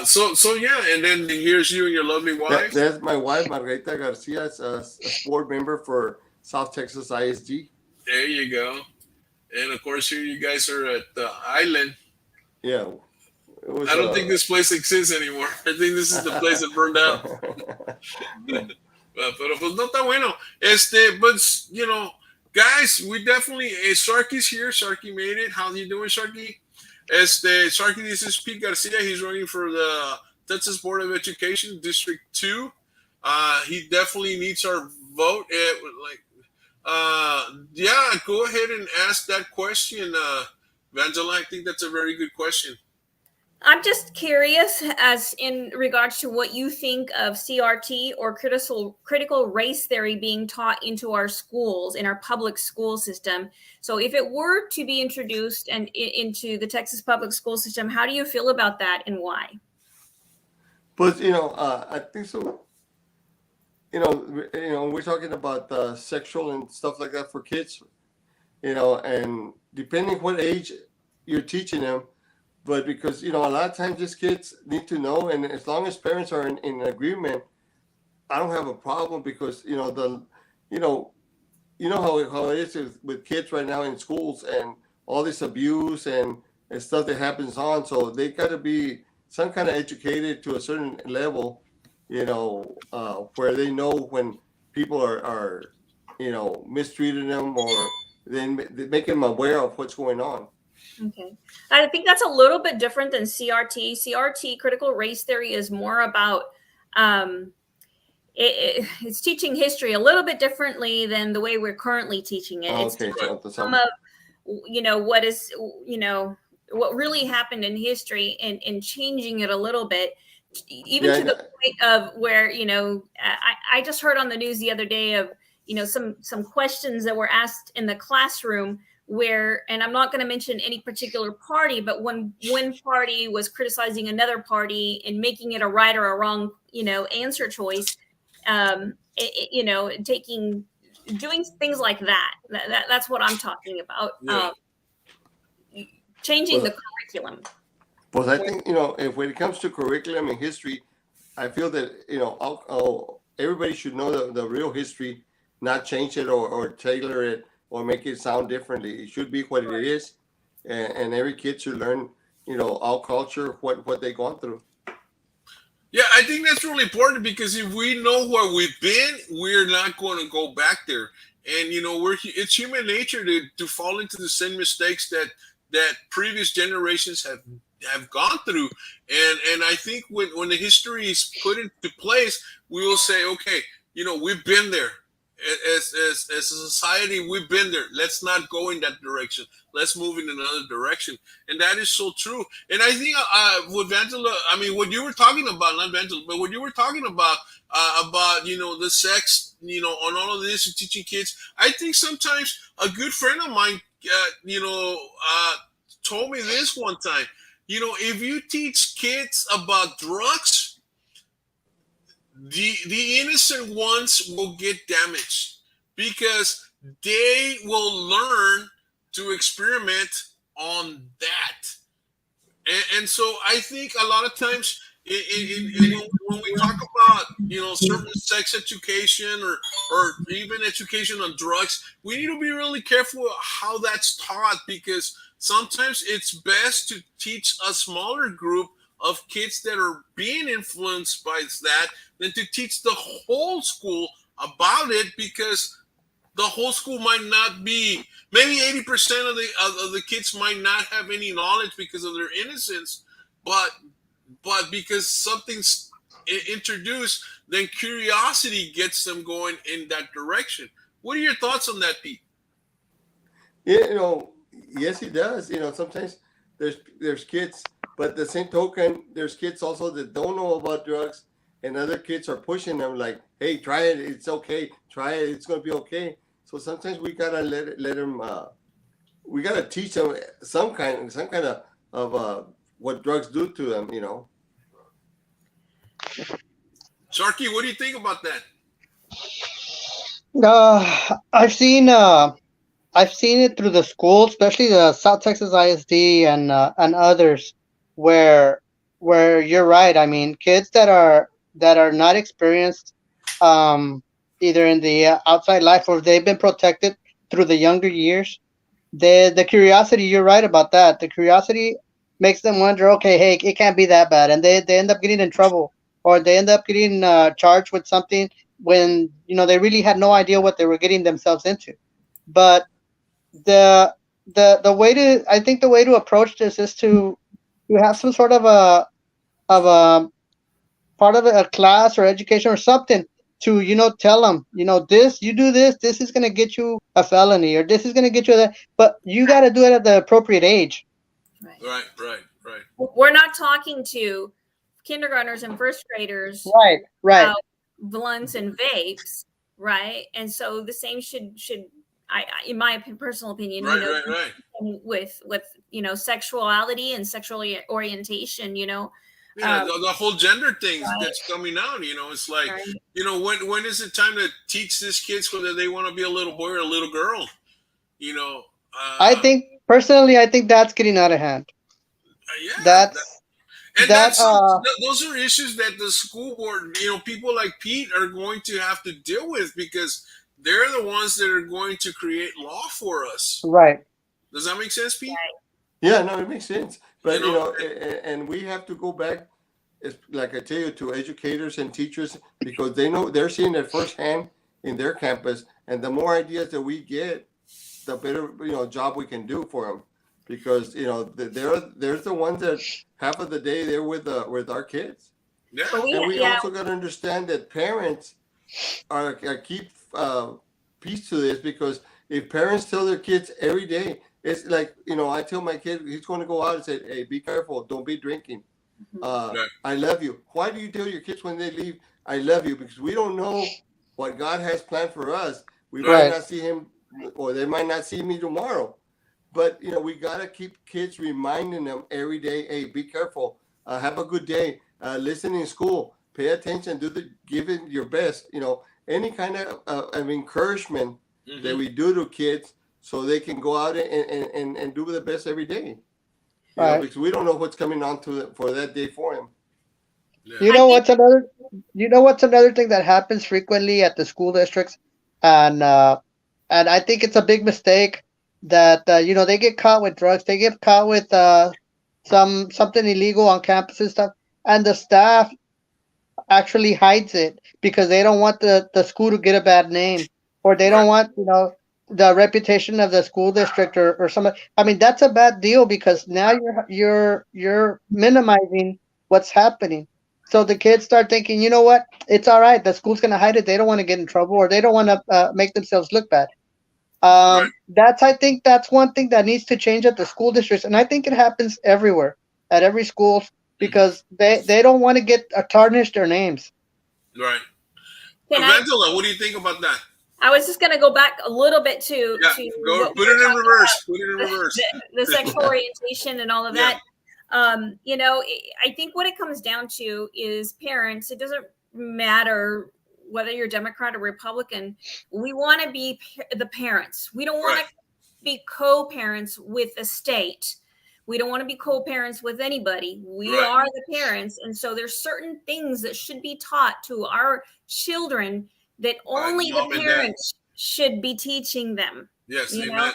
So yeah, and then here's you and your lovely wife. That's my wife, Margarita Garcia, is a board member for South Texas ISD. There you go. And of course, here you guys are at the island. Yeah. It was, I don't think this place exists anymore. I think this is the place that burned out. Pero pues no está bueno. But you know, guys, we definitely. Sharky's here. Sharky made it. How you doing, Sharky? Sharky, this is Pete Garcia. He's running for the Texas Board of Education, District 2. He definitely needs our vote. Yeah, go ahead and ask that question, Angela. I think that's a very good question. I'm just curious as in regards to what you think of CRT or critical race theory being taught into our schools, in our public school system. So if it were to be introduced and into the Texas public school system, how do you feel about that and why? But I think so. We're talking about sexual and stuff like that for kids. And depending what age you're teaching them, but because a lot of times these kids need to know, and as long as parents are in agreement, I don't have a problem because how it is with kids right now in schools and all this abuse and stuff that happens on. So they got to be some kind of educated to a certain level, where they know when people are mistreating them, or then making them aware of what's going on. Okay. I think that's a little bit different than CRT. CRT, critical race theory, is more about it's teaching history a little bit differently than the way we're currently teaching it. It's Okay, some of what really happened in history and changing it a little bit, even to the point of where I just heard on the news the other day of some questions that were asked in the classroom where, and I'm not going to mention any particular party, but when one party was criticizing another party and making it a right or a wrong, answer choice, doing things like that. That's what I'm talking about. Yeah. Changing the curriculum. Well, I think, if when it comes to curriculum and history, I feel that, everybody should know the real history, not change it or tailor it or make it sound differently. It should be what it is. And every kid should learn, our culture, what they've gone through. Yeah, I think that's really important because if we know where we've been, we're not going to go back there. And it's human nature to fall into the same mistakes that previous generations have gone through. And I think when the history is put into place, we will say, okay, we've been there. As a society, we've been there. Let's not go in that direction. Let's move in another direction. And that is so true. And I think with Angela, I mean, what you were talking about, not Angela, but what you were talking about the sex, on all of this, teaching kids. I think sometimes a good friend of mine, told me this one time. If you teach kids about drugs, the innocent ones will get damaged because they will learn to experiment on that. And so I think a lot of times when we talk about certain sex education or even education on drugs, we need to be really careful how that's taught because sometimes it's best to teach a smaller group of kids that are being influenced by that than to teach the whole school about it because the whole school might not be, maybe 80% of the kids might not have any knowledge because of their innocence, but because something's introduced, then curiosity gets them going in that direction. What are your thoughts on that, Pete? Yeah, yes, he does. Sometimes there's kids, but the same token, there's kids also that don't know about drugs, and other kids are pushing them like, "Hey, try it. It's okay. Try it. It's gonna be okay." So sometimes we gotta let them. We gotta teach them some kind of what drugs do to them. Sharky, what do you think about that? I've seen I've seen it through the school, especially the South Texas ISD and others, where you're right. I mean, kids that are not experienced, um, either in the outside life or they've been protected through the younger years. The curiosity, you're right about that. The curiosity makes them wonder, okay, hey, it can't be that bad, and they end up getting in trouble, or they end up getting charged with something when they really had no idea what they were getting themselves into. But the the way to I think the way to approach this is to have some sort of a part of a class or education or something to tell them, this, you do this is going to get you a felony, or this is going to get you that, but you got to do it at the appropriate age. Right. Right. We're not talking to kindergartners and first graders Right. about blunts and vapes, right? And so the same should I in my personal opinion, Right. with sexuality and sexual orientation, Yeah, the whole gender thing right, that's coming out, it's like, right. when is it time to teach these kids whether they want to be a little boy or a little girl? You know, I uh, think personally, I think that's getting out of hand. yeah, That's and that those are issues that the school board, people like Pete are going to have to deal with because they're the ones that are going to create law for us. right. Does that make sense, Pete? Yeah, no, it makes sense. You But know, and we have to go back, like I tell you, to educators and teachers because they're seeing it firsthand in their campus, and the more ideas that we get, the better job we can do for them, because they're the ones that half of the day they're with our kids, yeah, But and we yeah, also got to understand that parents are key piece to this, because if parents tell their kids every day, it's like I tell my kid he's going to go out and say, "Hey, be careful, don't be drinking. right, I love you." Why do you tell your kids when they leave, "I love you"? Because we don't know what God has planned for us. We right, might Right. not see Him, or they might not see me tomorrow. But we gotta keep kids, reminding them every day, "Hey, be careful. Have a good day. Listen in school. Pay attention. Give it your best." Any kind of encouragement that hmm we do to kids, so they can go out and do the best every day. Right. Because we don't know what's coming on for that day for them. yeah, You I know think what's another you know what's another thing that happens frequently at the school districts, and I think it's a big mistake that they get caught with drugs, they get caught with something illegal on campus and stuff, and the staff actually hides it because they don't want the school to get a bad name, or they Right. don't want, the reputation of the school district, or somebody. I mean, that's a bad deal because now you're minimizing what's happening. So the kids start thinking, you know what, it's all right. The school's gonna hide it. They don't want to get in trouble, or they don't want to make themselves look bad. Right. I think that's one thing that needs to change at the school districts, and I think it happens everywhere at every school because they don't want to get tarnish their names. Right. Can I? Angela, what do you think about that? I was just going to go back a little bit to Yeah, go what we put were it in talking reverse. Put it in about, reverse. the sexual orientation and all of Yeah. that. I think what it comes down to is parents. It doesn't matter whether you're Democrat or Republican. We want to be the parents. We don't want Right. to be co-parents with a state. We don't want to be co-parents with anybody. We Right. are the parents. And so there's certain things that should be taught to our children that only the Mom and dad. parents should be teaching them. Yes. You Amen.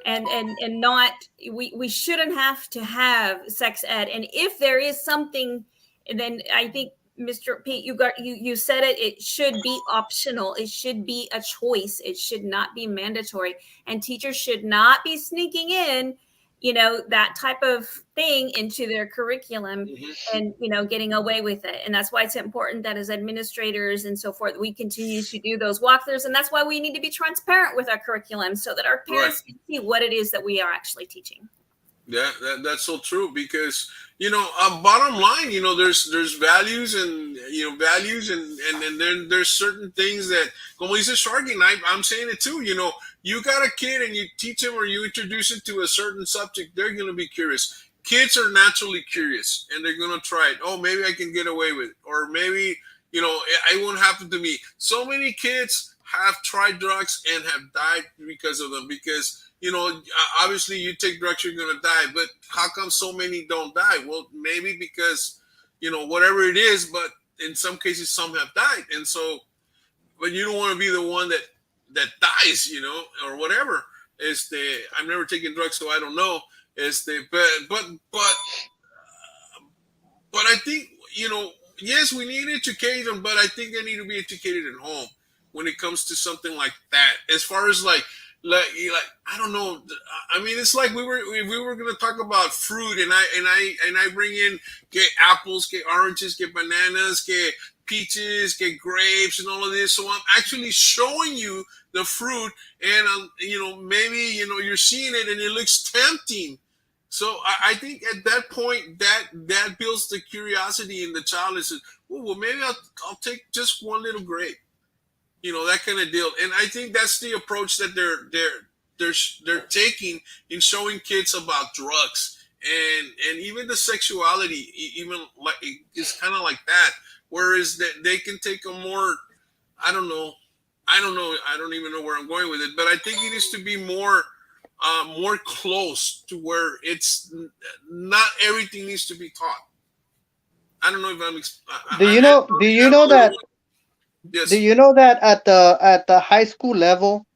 know, and not, we shouldn't have to have sex ed. And if there is something, then I think, Mr. Pete, you said it. It should be optional. It should be a choice. It should not be mandatory. And teachers should not be sneaking in, that type of thing into their curriculum and, getting away with it. And that's why it's important that as administrators and so forth, we continue to do those walkthroughs. And that's why we need to be transparent with our curriculum so that our parents can see what it is that we are actually teaching. Yeah, that's so true because bottom line, there's values and values and then there's certain things that, como dice Sharky, and I'm saying it too. You got a kid and you teach him or you introduce him to a certain subject, they're gonna be curious. Kids are naturally curious and they're gonna try it. Oh, maybe I can get away with it, or maybe it won't happen to me. So many kids have tried drugs and have died because of them because. Obviously you take drugs, you're going to die, but how come so many don't die? Well, maybe because, whatever it is, but in some cases, some have died. And so, but you don't want to be the one that dies, or whatever. I've never taken drugs, so I don't know. But I think, yes, we need to educate them, but I think they need to be educated at home when it comes to something like that. As far as like I don't know. I mean, it's like we were going to talk about fruit, and I bring in get apples, get oranges, get bananas, get peaches, get grapes, and all of this. So I'm actually showing you the fruit, and maybe you're seeing it and it looks tempting. So I think at that point that builds the curiosity in the child and says, well, maybe I'll take just one little grape. That kind of deal. And I think that's the approach that they're taking in showing kids about drugs and even the sexuality, even like it's kind of like that. Whereas that they can take a more, I don't know, I don't even know where I'm going with it, but I think it needs to be more close to where it's not everything needs to be taught. I don't know if I'm. Do you know? Do you know that? Yes. Do you know that at the high school level,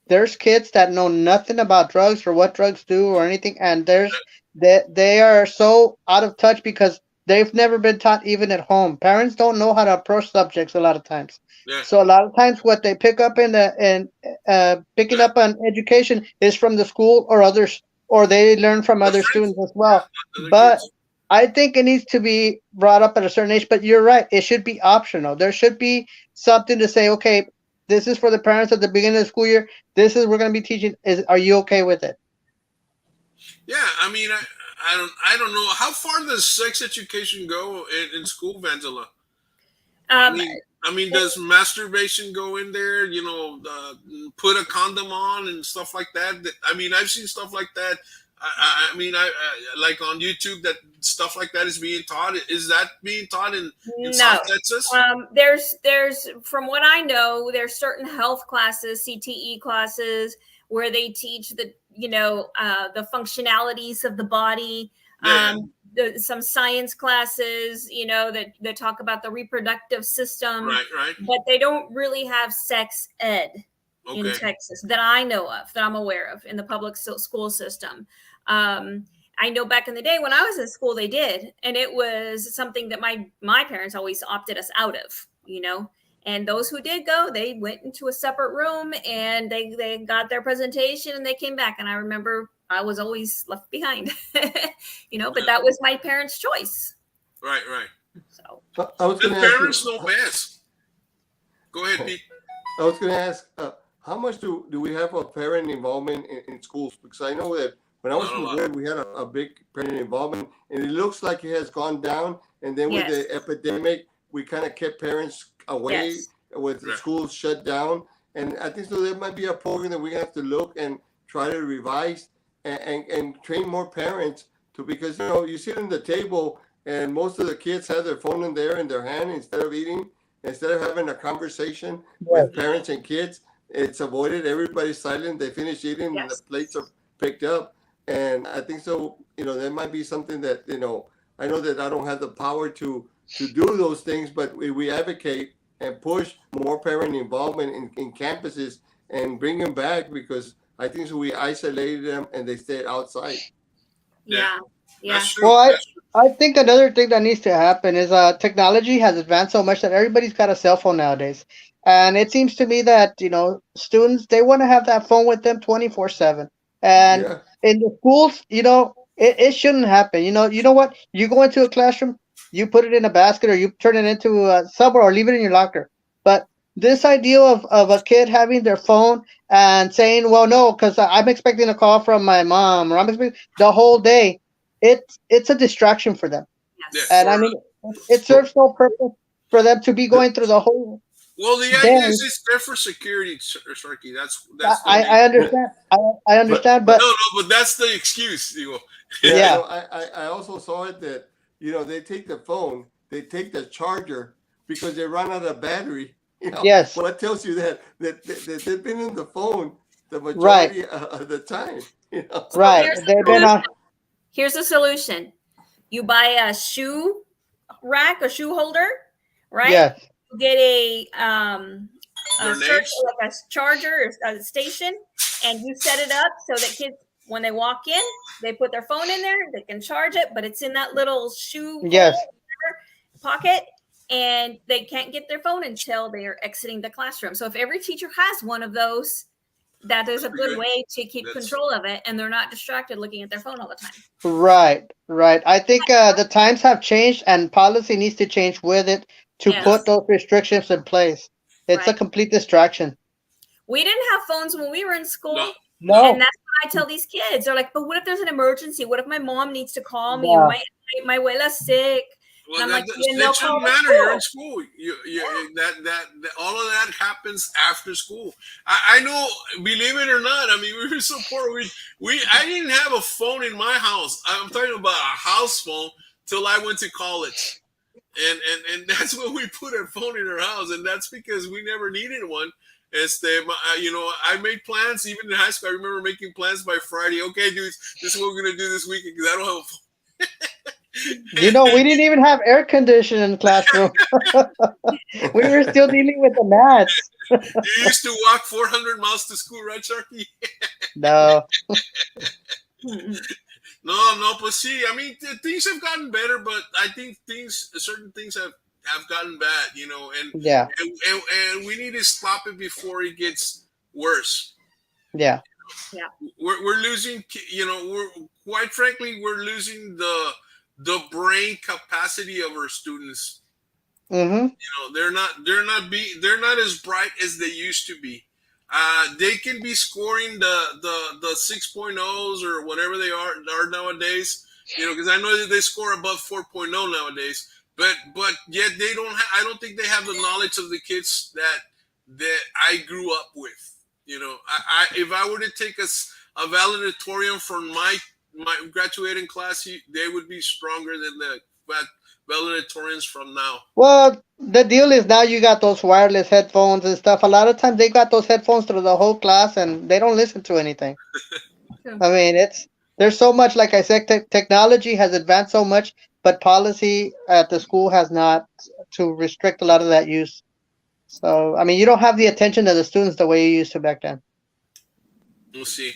there's kids that know nothing about drugs or what drugs do or anything, and they are so out of touch because they've never been taught even at home. Parents don't know how to approach subjects a lot of times. Yeah. So a lot of times, what they pick up picking up on education is from the school or others, or they learn from other students as well. But Kids. I think it needs to be brought up at a certain age. But you're right; it should be optional. There should be something to say, okay, this is for the parents at the beginning of the school year. This is we're going to be teaching. Are you okay with it? Yeah, I mean, I don't know how far does sex education go in school, Angela. I mean, does masturbation go in there? Put a condom on and stuff like that. I mean, I've seen stuff like that. I mean, I like on YouTube that stuff like that is being taught. Is that being taught in South Texas? There's from what I know, there's certain health classes, CTE classes, where they teach the the functionalities of the body. Yeah. Some science classes, that talk about the reproductive system, Right. but they don't really have sex ed in Texas that I know of, that I'm aware of in the public school system. I know back in the day when I was in school, they did, and it was something that my parents always opted us out of, you know. And those who did go, they went into a separate room and they got their presentation and they came back. And I remember I was always left behind, you know. But that was my parents' choice. Right, right. So So I was The going to ask parents you. know best. Go ahead, Pete. I was going to ask, how much do we have of parent involvement in schools? Because I know that when I was Not a in the lot. board, we had a big parent involvement, and it looks like it has gone down. And then with yes, the epidemic, we kind of kept parents away yes, with the Right. schools shut down. And I think so there might be a program that we have to look and try to revise and train more parents to, because you sit on the table and most of the kids have their phone in their hand instead of eating, instead of having a conversation with Yes. parents and kids. It's avoided. Everybody's silent. They finish eating and the yes, plates are picked up. And I think so, that might be something that, I know that I don't have the power to do those things, but we advocate and push more parent involvement in campuses and bring them back, because I think so we isolated them and they stayed outside. yeah, yeah, That's true. Well, That's true. I think another thing that needs to happen is technology has advanced so much that everybody's got a cell phone nowadays. And it seems to me that, students, they want to have that phone with them 24/7. And Yeah. in the schools, it shouldn't happen. You know what? You go into a classroom, you put it in a basket or you turn it into somewhere or leave it in your locker. But this idea of a kid having their phone and saying, well, no, because I'm expecting a call from my mom or I'm expecting the whole day, it's a distraction for them. Yeah. yes, And I Or mean, it serves no purpose for them to be going through the whole well, the day. idea is it's there for security, Sharky. I, That's the I main. I understand. I but understand, but No, but no, but that's the excuse. You know. yeah, yeah, I also saw it that they take the phone, they take the charger because they run out of battery. yes, Well, that tells you that they've been in the phone the right, majority of the time. So right. here's the They've been solution. on. Here's the solution. You buy a shoe rack or shoe holder, right? Yes, You get a Grenades. like a charger or a station, and you set it up so that kids, when they walk in, they put their phone in there, they can charge it, but it's in that little shoe hole yes, pocket, and they can't get their phone until they are exiting the classroom. So if every teacher has one of those, that is That's a pretty good good. way to keep That's control of it, and they're not distracted looking at their phone all the time. right, right. I think the times have changed, and policy needs to change with it to put Yes, yes. those restrictions in place. It's a right. complete distraction. We didn't have phones when we were in No, school. no. And No, that's what I tell these kids. They're like, but what if there's an emergency? What if my mom needs to call me or yeah, my abuela's sick? And Well, I'm like, then it they'll call shouldn't the matter. You're in school. school. Yeah, That all of that happens after school. I know. Believe it or not, I mean, we were so poor. I didn't have a phone in my house. I'm talking about a house phone till I went to college, and that's when we put our phone in our house, and that's because we never needed one. I made plans even in high school. I remember making plans by Friday. Okay, dudes, this is what we're gonna do this weekend because I don't have a phone. we didn't even have air conditioning in the classroom. We were still dealing with the gnats. You used to walk 400 miles to school, right, Sharky? No, No, no, but see, I mean, things have gotten better, but I think certain things have gotten bad, and yeah, and, and and we need to stop it before it gets worse. yeah, yeah, We're losing, we're quite frankly, we're losing the brain capacity of our students. mm-hmm, They're not as bright as they used to be. They can be scoring the 6.0s or whatever they are nowadays. Because I know that they score above 4.0 nowadays. But yet they don't. I don't think they have the knowledge of the kids that I grew up with. If I were to take a valedictorian from my graduating class, they would be stronger than the valedictorians from now. Well, the deal is now you got those wireless headphones and stuff. A lot of times they got those headphones through the whole class and they don't listen to anything. I mean, there's so much, like I said, technology has advanced so much, but policy at the school has not, to restrict a lot of that use. So, I mean, you don't have the attention of the students the way you used to back then. We'll see.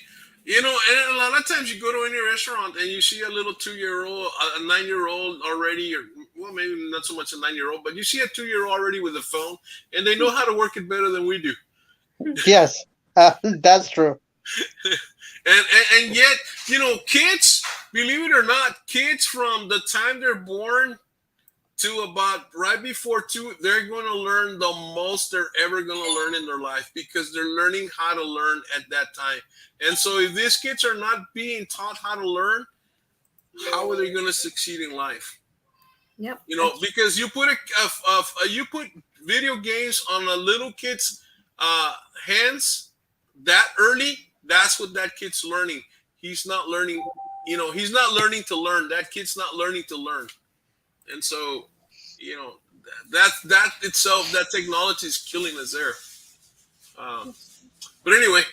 You know, and a lot of times you go to any restaurant and you see a little 2-year-old, a 9-year-old already, or well, maybe not so much a 9-year-old, but you see a 2-year-old already with a phone, and they know how to work it better than we do. Yes, that's true. And yet, you know, kids, believe it or not, kids from the time they're born to about right before 2, they're going to learn the most they're ever going to learn in their life because they're learning how to learn at that time. And so if these kids are not being taught how to learn, how are they going to succeed in life? Yep. You know, because you put you put video games on a little kid's hands that early, that's what that kid's learning. He's not learning, you know, he's not learning to learn. That kid's not learning to learn. And so, you know, that itself, that technology is killing us there. But anyway,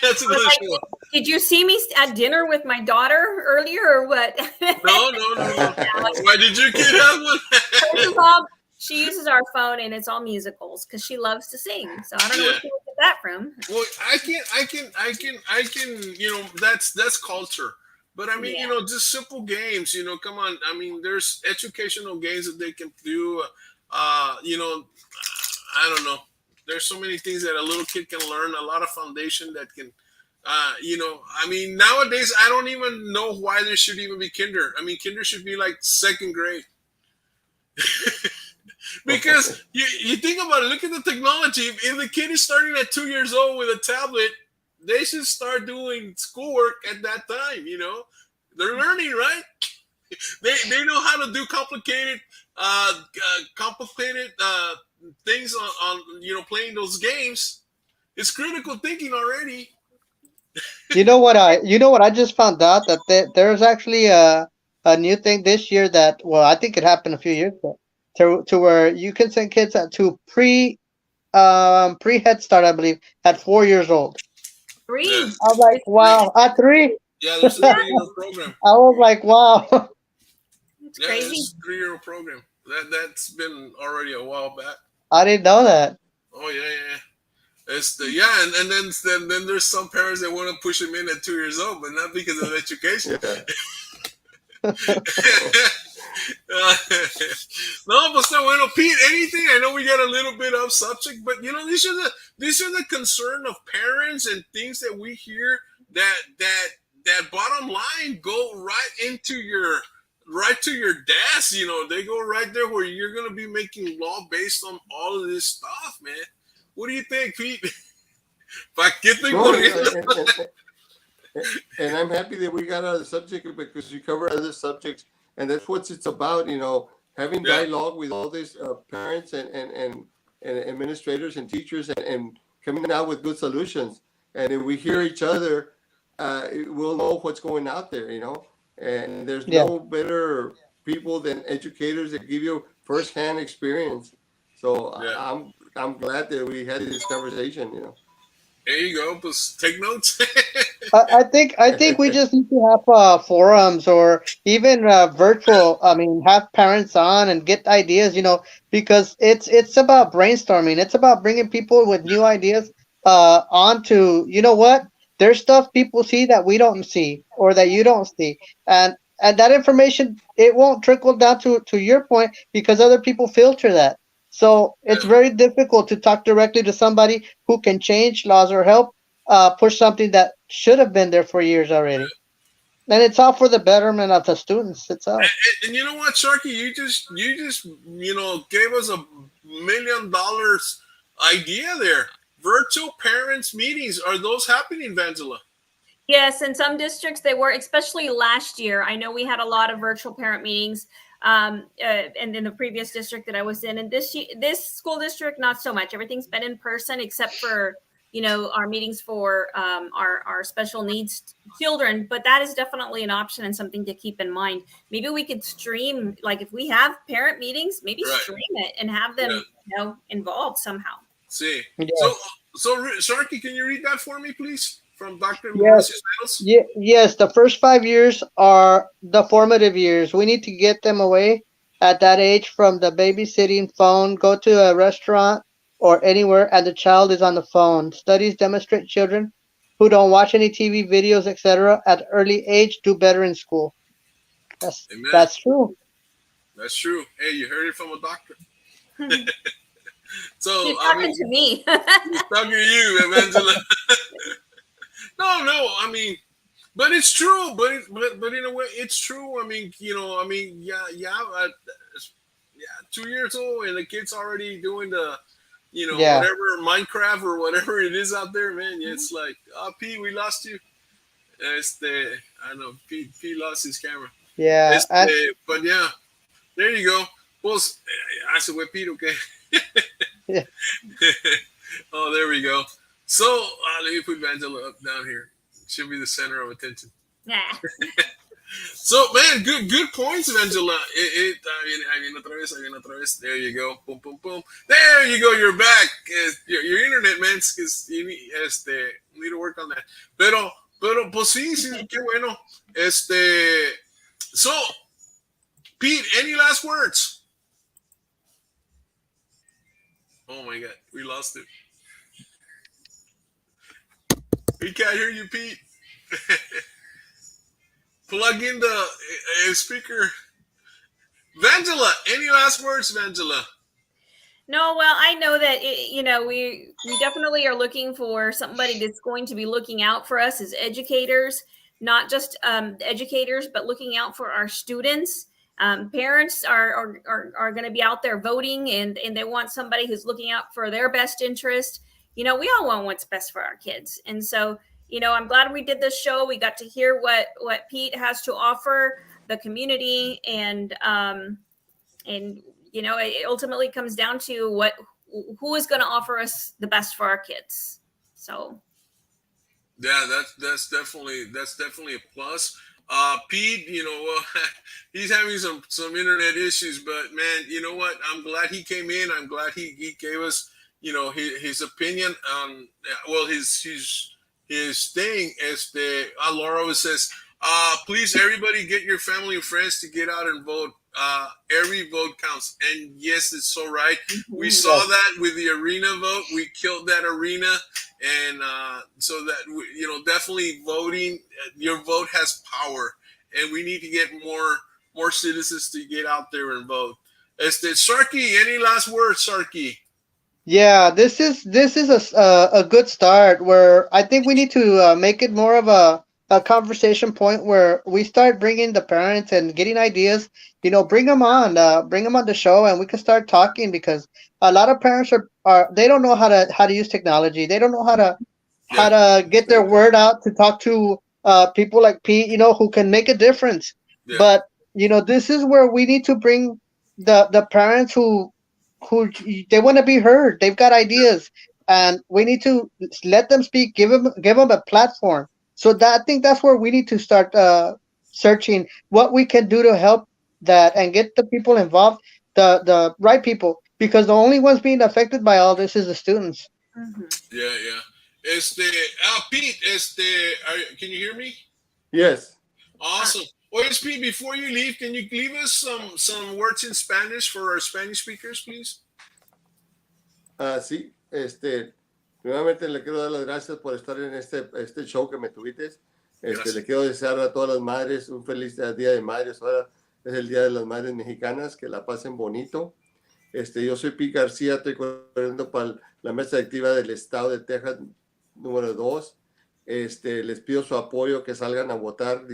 that's another show. Did you see me at dinner with my daughter earlier, or what? No. Why did your kid have one? First of all, she uses our phone and it's all musicals because she loves to sing. So I don't know where she would get that from. Well, I can. You know, that's culture. But I mean, you know, just simple games. You know, come on. I mean, there's educational games that they can do. You know, I don't know. There's so many things that a little kid can learn. A lot of foundation that can. You know, I mean, nowadays I don't even know why there should even be kinder. I mean, kinder should be like 2nd grade. Because you think about it, look at the technology. If the kid is starting at 2 years old with a tablet, they should start doing schoolwork at that time. You know, they're learning, right? They know how to do complicated things on you know, playing those games. It's critical thinking already. You know what I just found out that there's actually a new thing this year that, well, I think it happened a few years ago, to where you can send kids to pre Head Start, I believe, at 4 years old. 3. Yeah. I was like, wow, at 3. Yeah, there's a 3-year program. I was like, wow. It's Yeah, crazy. it's a 3-year program. That's been already a while back. I didn't know that. Oh yeah. It's the and then there's some parents that want to push them in at 2 years old, but not because of education. No, but so bueno, Pete. Anything? I know we got a little bit off subject, but you know, these are the concern of parents and things that we hear that bottom line go right into your to your desk. You know, they go right there where you're going to be making law based on all of this stuff, man. What do you think, Pete? And I'm happy that we got out of the subject because you cover other subjects, and that's what it's about. You know, having dialogue with all these parents and administrators and teachers, and coming out with good solutions. And if we hear each other, we'll know what's going out there. You know, and there's no better people than educators that give you firsthand experience. So I'm glad that we had this conversation. You know. There you go. Just take notes. I think we just need to have forums or even virtual. I mean, have parents on and get ideas. You know, because it's about brainstorming. It's about bringing people with new ideas onto. You know what? There's stuff people see that we don't see or that you don't see, and that information, it won't trickle down to your point because other people filter that. So it's very difficult to talk directly to somebody who can change laws or help push something that should have been there for years already. And it's all for the betterment of the students itself. And you know what, Sharky, you just you know, gave us $1 million idea there. Virtual parents meetings, are those happening, Vangela? Yes, in some districts they were, especially last year. I know we had a lot of virtual parent meetings. And in the previous district that I was in, and this school district, not so much. Everything's been in person except for, you know, our meetings for our special needs children. But that is definitely an option and something to keep in mind. Maybe we could stream, like if we have parent meetings, maybe stream it and have them, you know, involved somehow. See, Yes. so Sharky, can you read that for me, please, from Dr. Yes. Yes, the first 5 years are the formative years. We need to get them away at that age from the babysitting phone, go to a restaurant or anywhere, and the child is on the phone. Studies demonstrate children who don't watch any TV videos, etc., at early age do better in school. Amen. That's true. That's true. Hey, you heard it from a doctor. So She's I talking mean, to me. he's talking to you, Evangela. No, I mean, but it's true. But in a way, it's true. I mean, yeah, 2 years old, and the kid's already doing the, Yeah, whatever Minecraft or whatever it is out there, man. It's like, P, we lost you. I know P lost his camera. yeah. But yeah, there you go. Pues, hace huepito, okay. Yeah. Oh, there we go. So let me put Angela up down here. She'll be the center of attention. Nah. So man, good points, Angela. Otra vez. There you go. Boom, boom, boom. There you go. You're back. Your internet, man, because you need to work on that. Pero, pues sí, qué bueno. So, Pete, any last words? Oh my God, we lost it. We can't hear you, Pete. Plug in the speaker. Vangela, any last words, Vangela? No, well, I know that we definitely are looking for somebody that's going to be looking out for us as educators, not just educators, but looking out for our students. Parents are going to be out there voting, and they want somebody who's looking out for their best interest. We all want what's best for our kids, and so I'm glad we did this show. We got to hear what Pete has to offer the community, and it ultimately comes down to who is going to offer us the best for our kids. So yeah, that's definitely a plus. Pete, he's having some internet issues, but man, you know what? I'm glad he came in. I'm glad he gave us his opinion on his thing. Laura always says, please, everybody, get your family and friends to get out and vote. Every vote counts, and yes, it's so right. We saw that with the arena vote. We killed that arena, and so that definitely voting. Your vote has power, and we need to get more citizens to get out there and vote. Sarky, any last words, Sarky? Yeah, this is a good start where I think we need to make it more of a conversation point where we start bringing the parents and getting ideas. Bring them on the show, and we can start talking because a lot of parents are they don't know how to use technology. They don't know how Yeah, to get their word out to talk to people like Pete, who can make a difference. yeah, But this is where we need to bring the parents who they want to be heard. They've got ideas, and we need to let them speak. Give them a platform. So that I think that's where we need to start searching what we can do to help that and get the people involved, the right people, because the only ones being affected by all this is the students. yeah. Pete, can you hear me? Yes. Awesome. Oye, Pete, before you leave, can you leave us some words in Spanish for our Spanish speakers, please? Sí, nuevamente le quiero dar las gracias por estar en este show que me tuviste. Gracias. Le quiero desear a todas las madres un feliz Día de Madres. Ahora es el Día de las Madres Mexicanas, que la pasen bonito. Yo soy Pete García, estoy corriendo para la mesa directiva del Estado de Texas número 2. Les pido su apoyo, que salgan a votar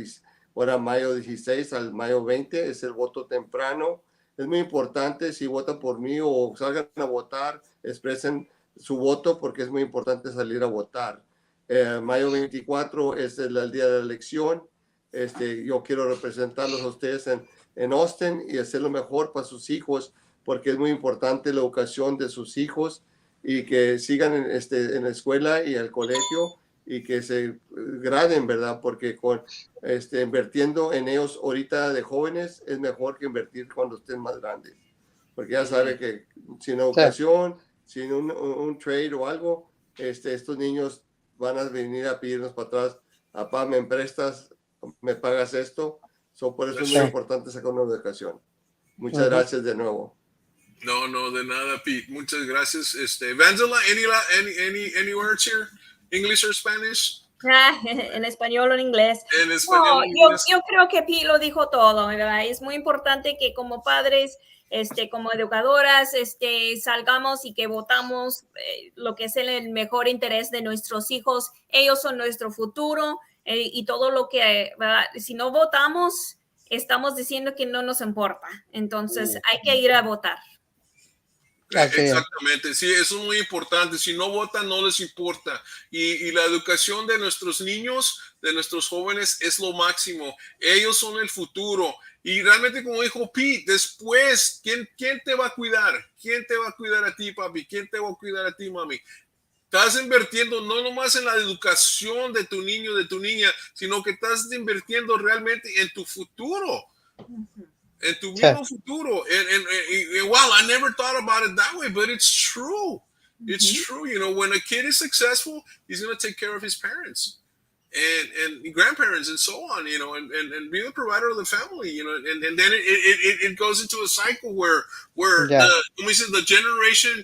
ahora mayo 16 al mayo 20, es el voto temprano. Es muy importante, si votan por mí o salgan a votar, expresen su voto, porque es muy importante salir a votar. Mayo 24 es el día de la elección. Yo quiero representarlos a ustedes en Austin y hacer lo mejor para sus hijos, porque es muy importante la educación de sus hijos y que sigan en la escuela y el colegio y que se graden, ¿verdad? Porque invirtiendo en ellos ahorita de jóvenes es mejor que invertir cuando estén más grandes, porque ya sabe que sin educación, sin un trade o algo, estos niños van a venir a pedirnos para atrás: papá, me prestas, me pagas esto. Por eso es muy importante sacar una educación. Muchas gracias de nuevo. No, de nada, Pete. Muchas gracias. Vanzela, any words here? English or Spanish? En español o en inglés. En español No, o en inglés. yo creo que Pi lo dijo todo, ¿verdad? Es muy importante que como padres, como educadoras, salgamos y que votamos lo que es el mejor interés de nuestros hijos. Ellos son nuestro futuro y todo lo que, ¿verdad? Si no votamos, estamos diciendo que no nos importa. Entonces hay que ir a votar. Así es. Exactamente, sí, eso es muy importante. Si no votan, no les importa. Y la educación de nuestros niños, de nuestros jóvenes, es lo máximo. Ellos son el futuro. Y realmente, como dijo Pete, después, ¿quién te va a cuidar? ¿Quién te va a cuidar a ti, papi? ¿Quién te va a cuidar a ti, mami? Estás invirtiendo no nomás en la educación de tu niño, de tu niña, sino que estás invirtiendo realmente en tu futuro. En tu mismo futuro. And wow, I never thought about it that way, but it's true. It's true. You know, when a kid is successful, he's going to take care of his parents and grandparents and so on, you know, and be the provider of the family, you know, and then it goes into a cycle where the generation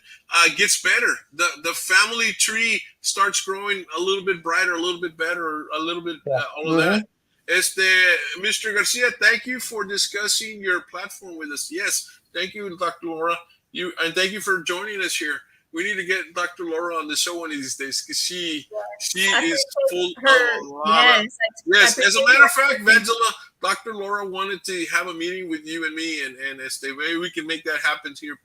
gets better. The family tree starts growing a little bit brighter, a little bit better, a little bit all of that. Mr. Garcia, thank you for discussing your platform with us. Yes, thank you, Dr. Laura. And thank you for joining us here. We need to get Dr. Laura on the show one of these days because she is full of a lot. Yes, as a matter of fact, Vangela, Dr. Laura wanted to have a meeting with you and me, and maybe we can make that happen here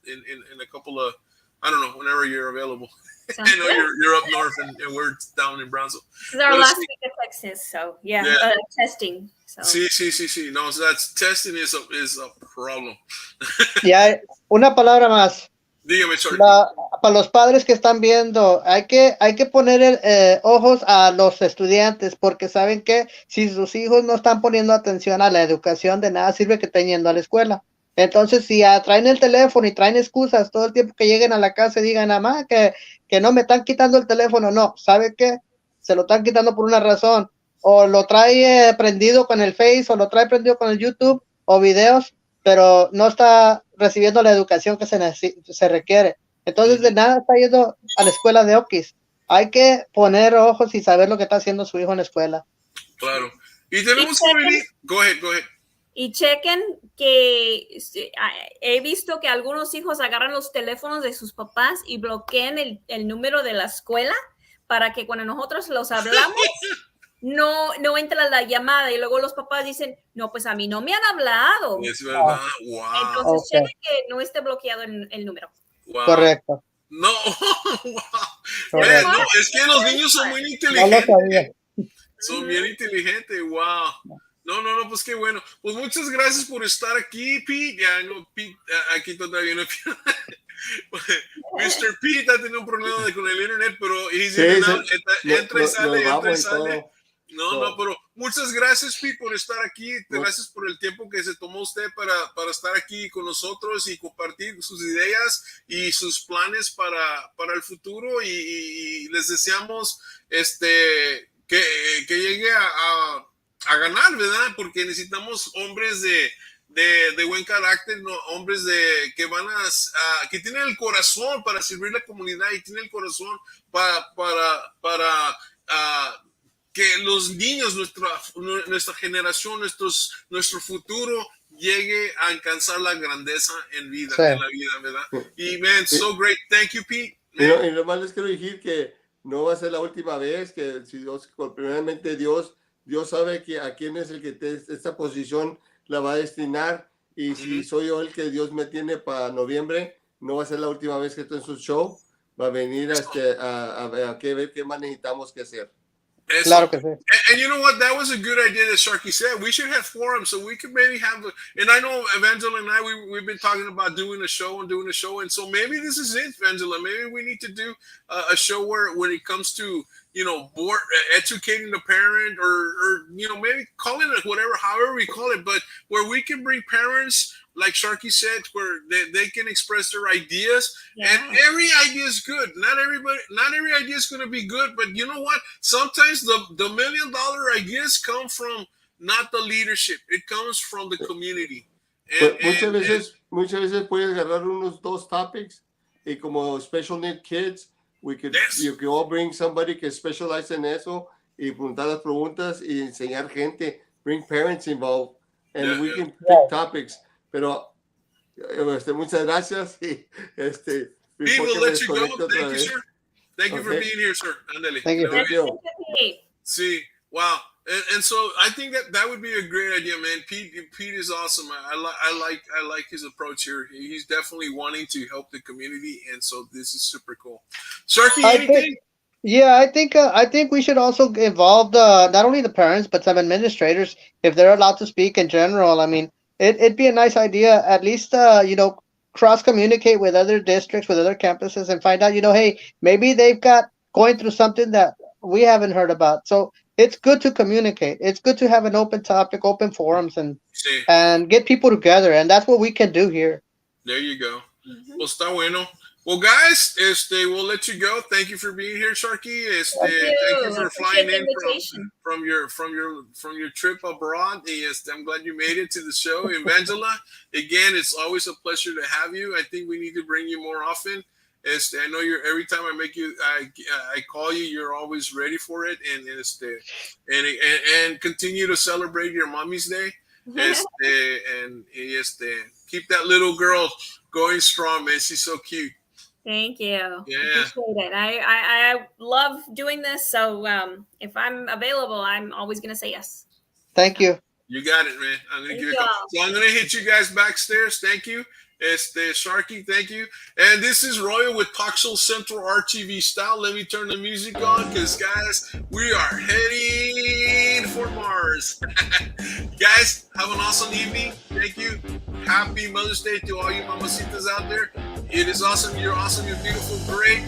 in a couple of, I don't know, whenever you're available. I know you're up north and we're down in Brownsville. This is our last week of Texas, so testing. So. Sí. No, so that's testing is a problem. Ya, una palabra más. Dígame, sorry. Para los padres que están viendo, hay que poner ojos a los estudiantes, porque saben que si sus hijos no están poniendo atención a la educación, de nada sirve que estén yendo a la escuela. Entonces, si traen el teléfono y traen excusas todo el tiempo que lleguen a la casa y digan, mamá, que no me están quitando el teléfono, no, ¿sabe qué? Se lo están quitando por una razón. O lo trae prendido con el Face, o lo trae prendido con el YouTube, o videos, pero no está recibiendo la educación que se requiere. Entonces, de nada está yendo a la escuela de Oquis. Hay que poner ojos y saber lo que está haciendo su hijo en la escuela. Claro. Y tenemos que venir. Go ahead. Y chequen que he visto que algunos hijos agarran los teléfonos de sus papás y bloquean el número de la escuela para que cuando nosotros los hablamos no entra la llamada y luego los papás dicen, no, pues a mí no me han hablado. Es verdad, wow. Entonces chequen que no esté bloqueado el número. Wow. Correcto. No, wow. No, es que los niños son muy inteligentes. No lo sabía. Son bien inteligentes, wow. No, pues qué bueno. Pues muchas gracias por estar aquí, Pete. Ya no, Pete, aquí todavía no. Mr. Pete ha tenido un problema con el internet, pero entra y sale. No, pero muchas gracias, Pete, por estar aquí. Gracias por el tiempo que se tomó usted para estar aquí con nosotros y compartir sus ideas y sus planes para el futuro. Y les deseamos que llegue a ganar, ¿verdad? Porque necesitamos hombres de buen carácter, ¿no? Hombres que tienen el corazón para servir la comunidad y tienen el corazón para que los niños, nuestra generación, nuestro futuro llegue a alcanzar la grandeza en la vida, ¿verdad? Y man, so great. Thank you, Pete. Y nomás les quiero decir que no va a ser la última vez que si Dios, primeramente Dios sabe a quién es el que esta posición la va a destinar, y si soy yo el que Dios me tiene para noviembre, no va a ser la última vez que estoy en su show. Va a venir a ver qué más necesitamos que hacer. Claro que sí. And you know what? That was a good idea that Sharky said. We should have forums so we could maybe have. And I know Evangela and I, we've been talking about doing a show. And so maybe this is it, Evangela. Maybe we need to do a show where when it comes to, you know, educating the parent or you know, maybe calling it however we call it, but where we can bring parents, like Sharky said, where they can express their ideas. Yeah. And every idea is good. Not every idea is going to be good, but you know what? Sometimes the $1 million ideas come from not the leadership. It comes from the community. Muchas veces puedes agarrar unos 2 topics y como special need kids, we could, Yes. you could all bring somebody que specialize in eso y preguntar las preguntas y enseñar gente, bring parents involved, and Yeah, we yeah. can pick topics. Pero muchas gracias y Pete, before we'll que me let you go. desconecte otra Thank you, vez. sir. Thank you for Okay. being here, sir. Ándale. Thank you. Thank you. See, wow, and so I think that would be a great idea, man. Pete is awesome. I like his approach here. He's definitely wanting to help the community, and so this is super cool. Sharky, I anything? think, yeah, I think we should also involve not only the parents but some administrators if they're allowed to speak in general. I mean, it'd be a nice idea at least cross communicate with other districts, with other campuses, and find out hey, maybe they've got going through something that we haven't heard about. So it's good to communicate. It's good to have an open topic, open forums, Sí, and get people together, and that's what we can do here. there you go. Well, está bueno. Well, guys, we'll let you go. Thank you for being here, Sharky. Thank you for flying in from your trip abroad. I'm glad you made it to the show. Evangela, again, it's always a pleasure to have you. I think we need to bring you more often. I know you're every time I call you, you're always ready for it, and continue to celebrate your mommy's day. And keep that little girl going strong, man. She's so cute. Thank you. Yeah. Appreciate it. I love doing this. So if I'm available, I'm always going to say yes. Thank you. You got it, man. I'm going to give you a call. So I'm going to hit you guys backstairs. Thank you. Sharky, thank you. And this is Royal with Paxel Central RTV style. Let me turn the music on because, guys, we are heading for Mars. Guys, have an awesome evening. Thank you. Happy Mother's Day to all you mamacitas out there. It is awesome. You're awesome. You're beautiful. Great.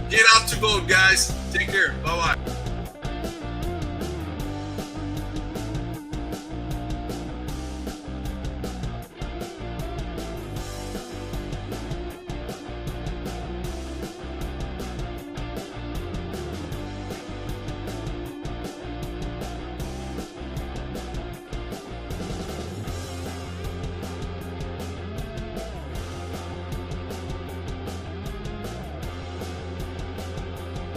Get out to vote, guys. Take care. Bye-bye.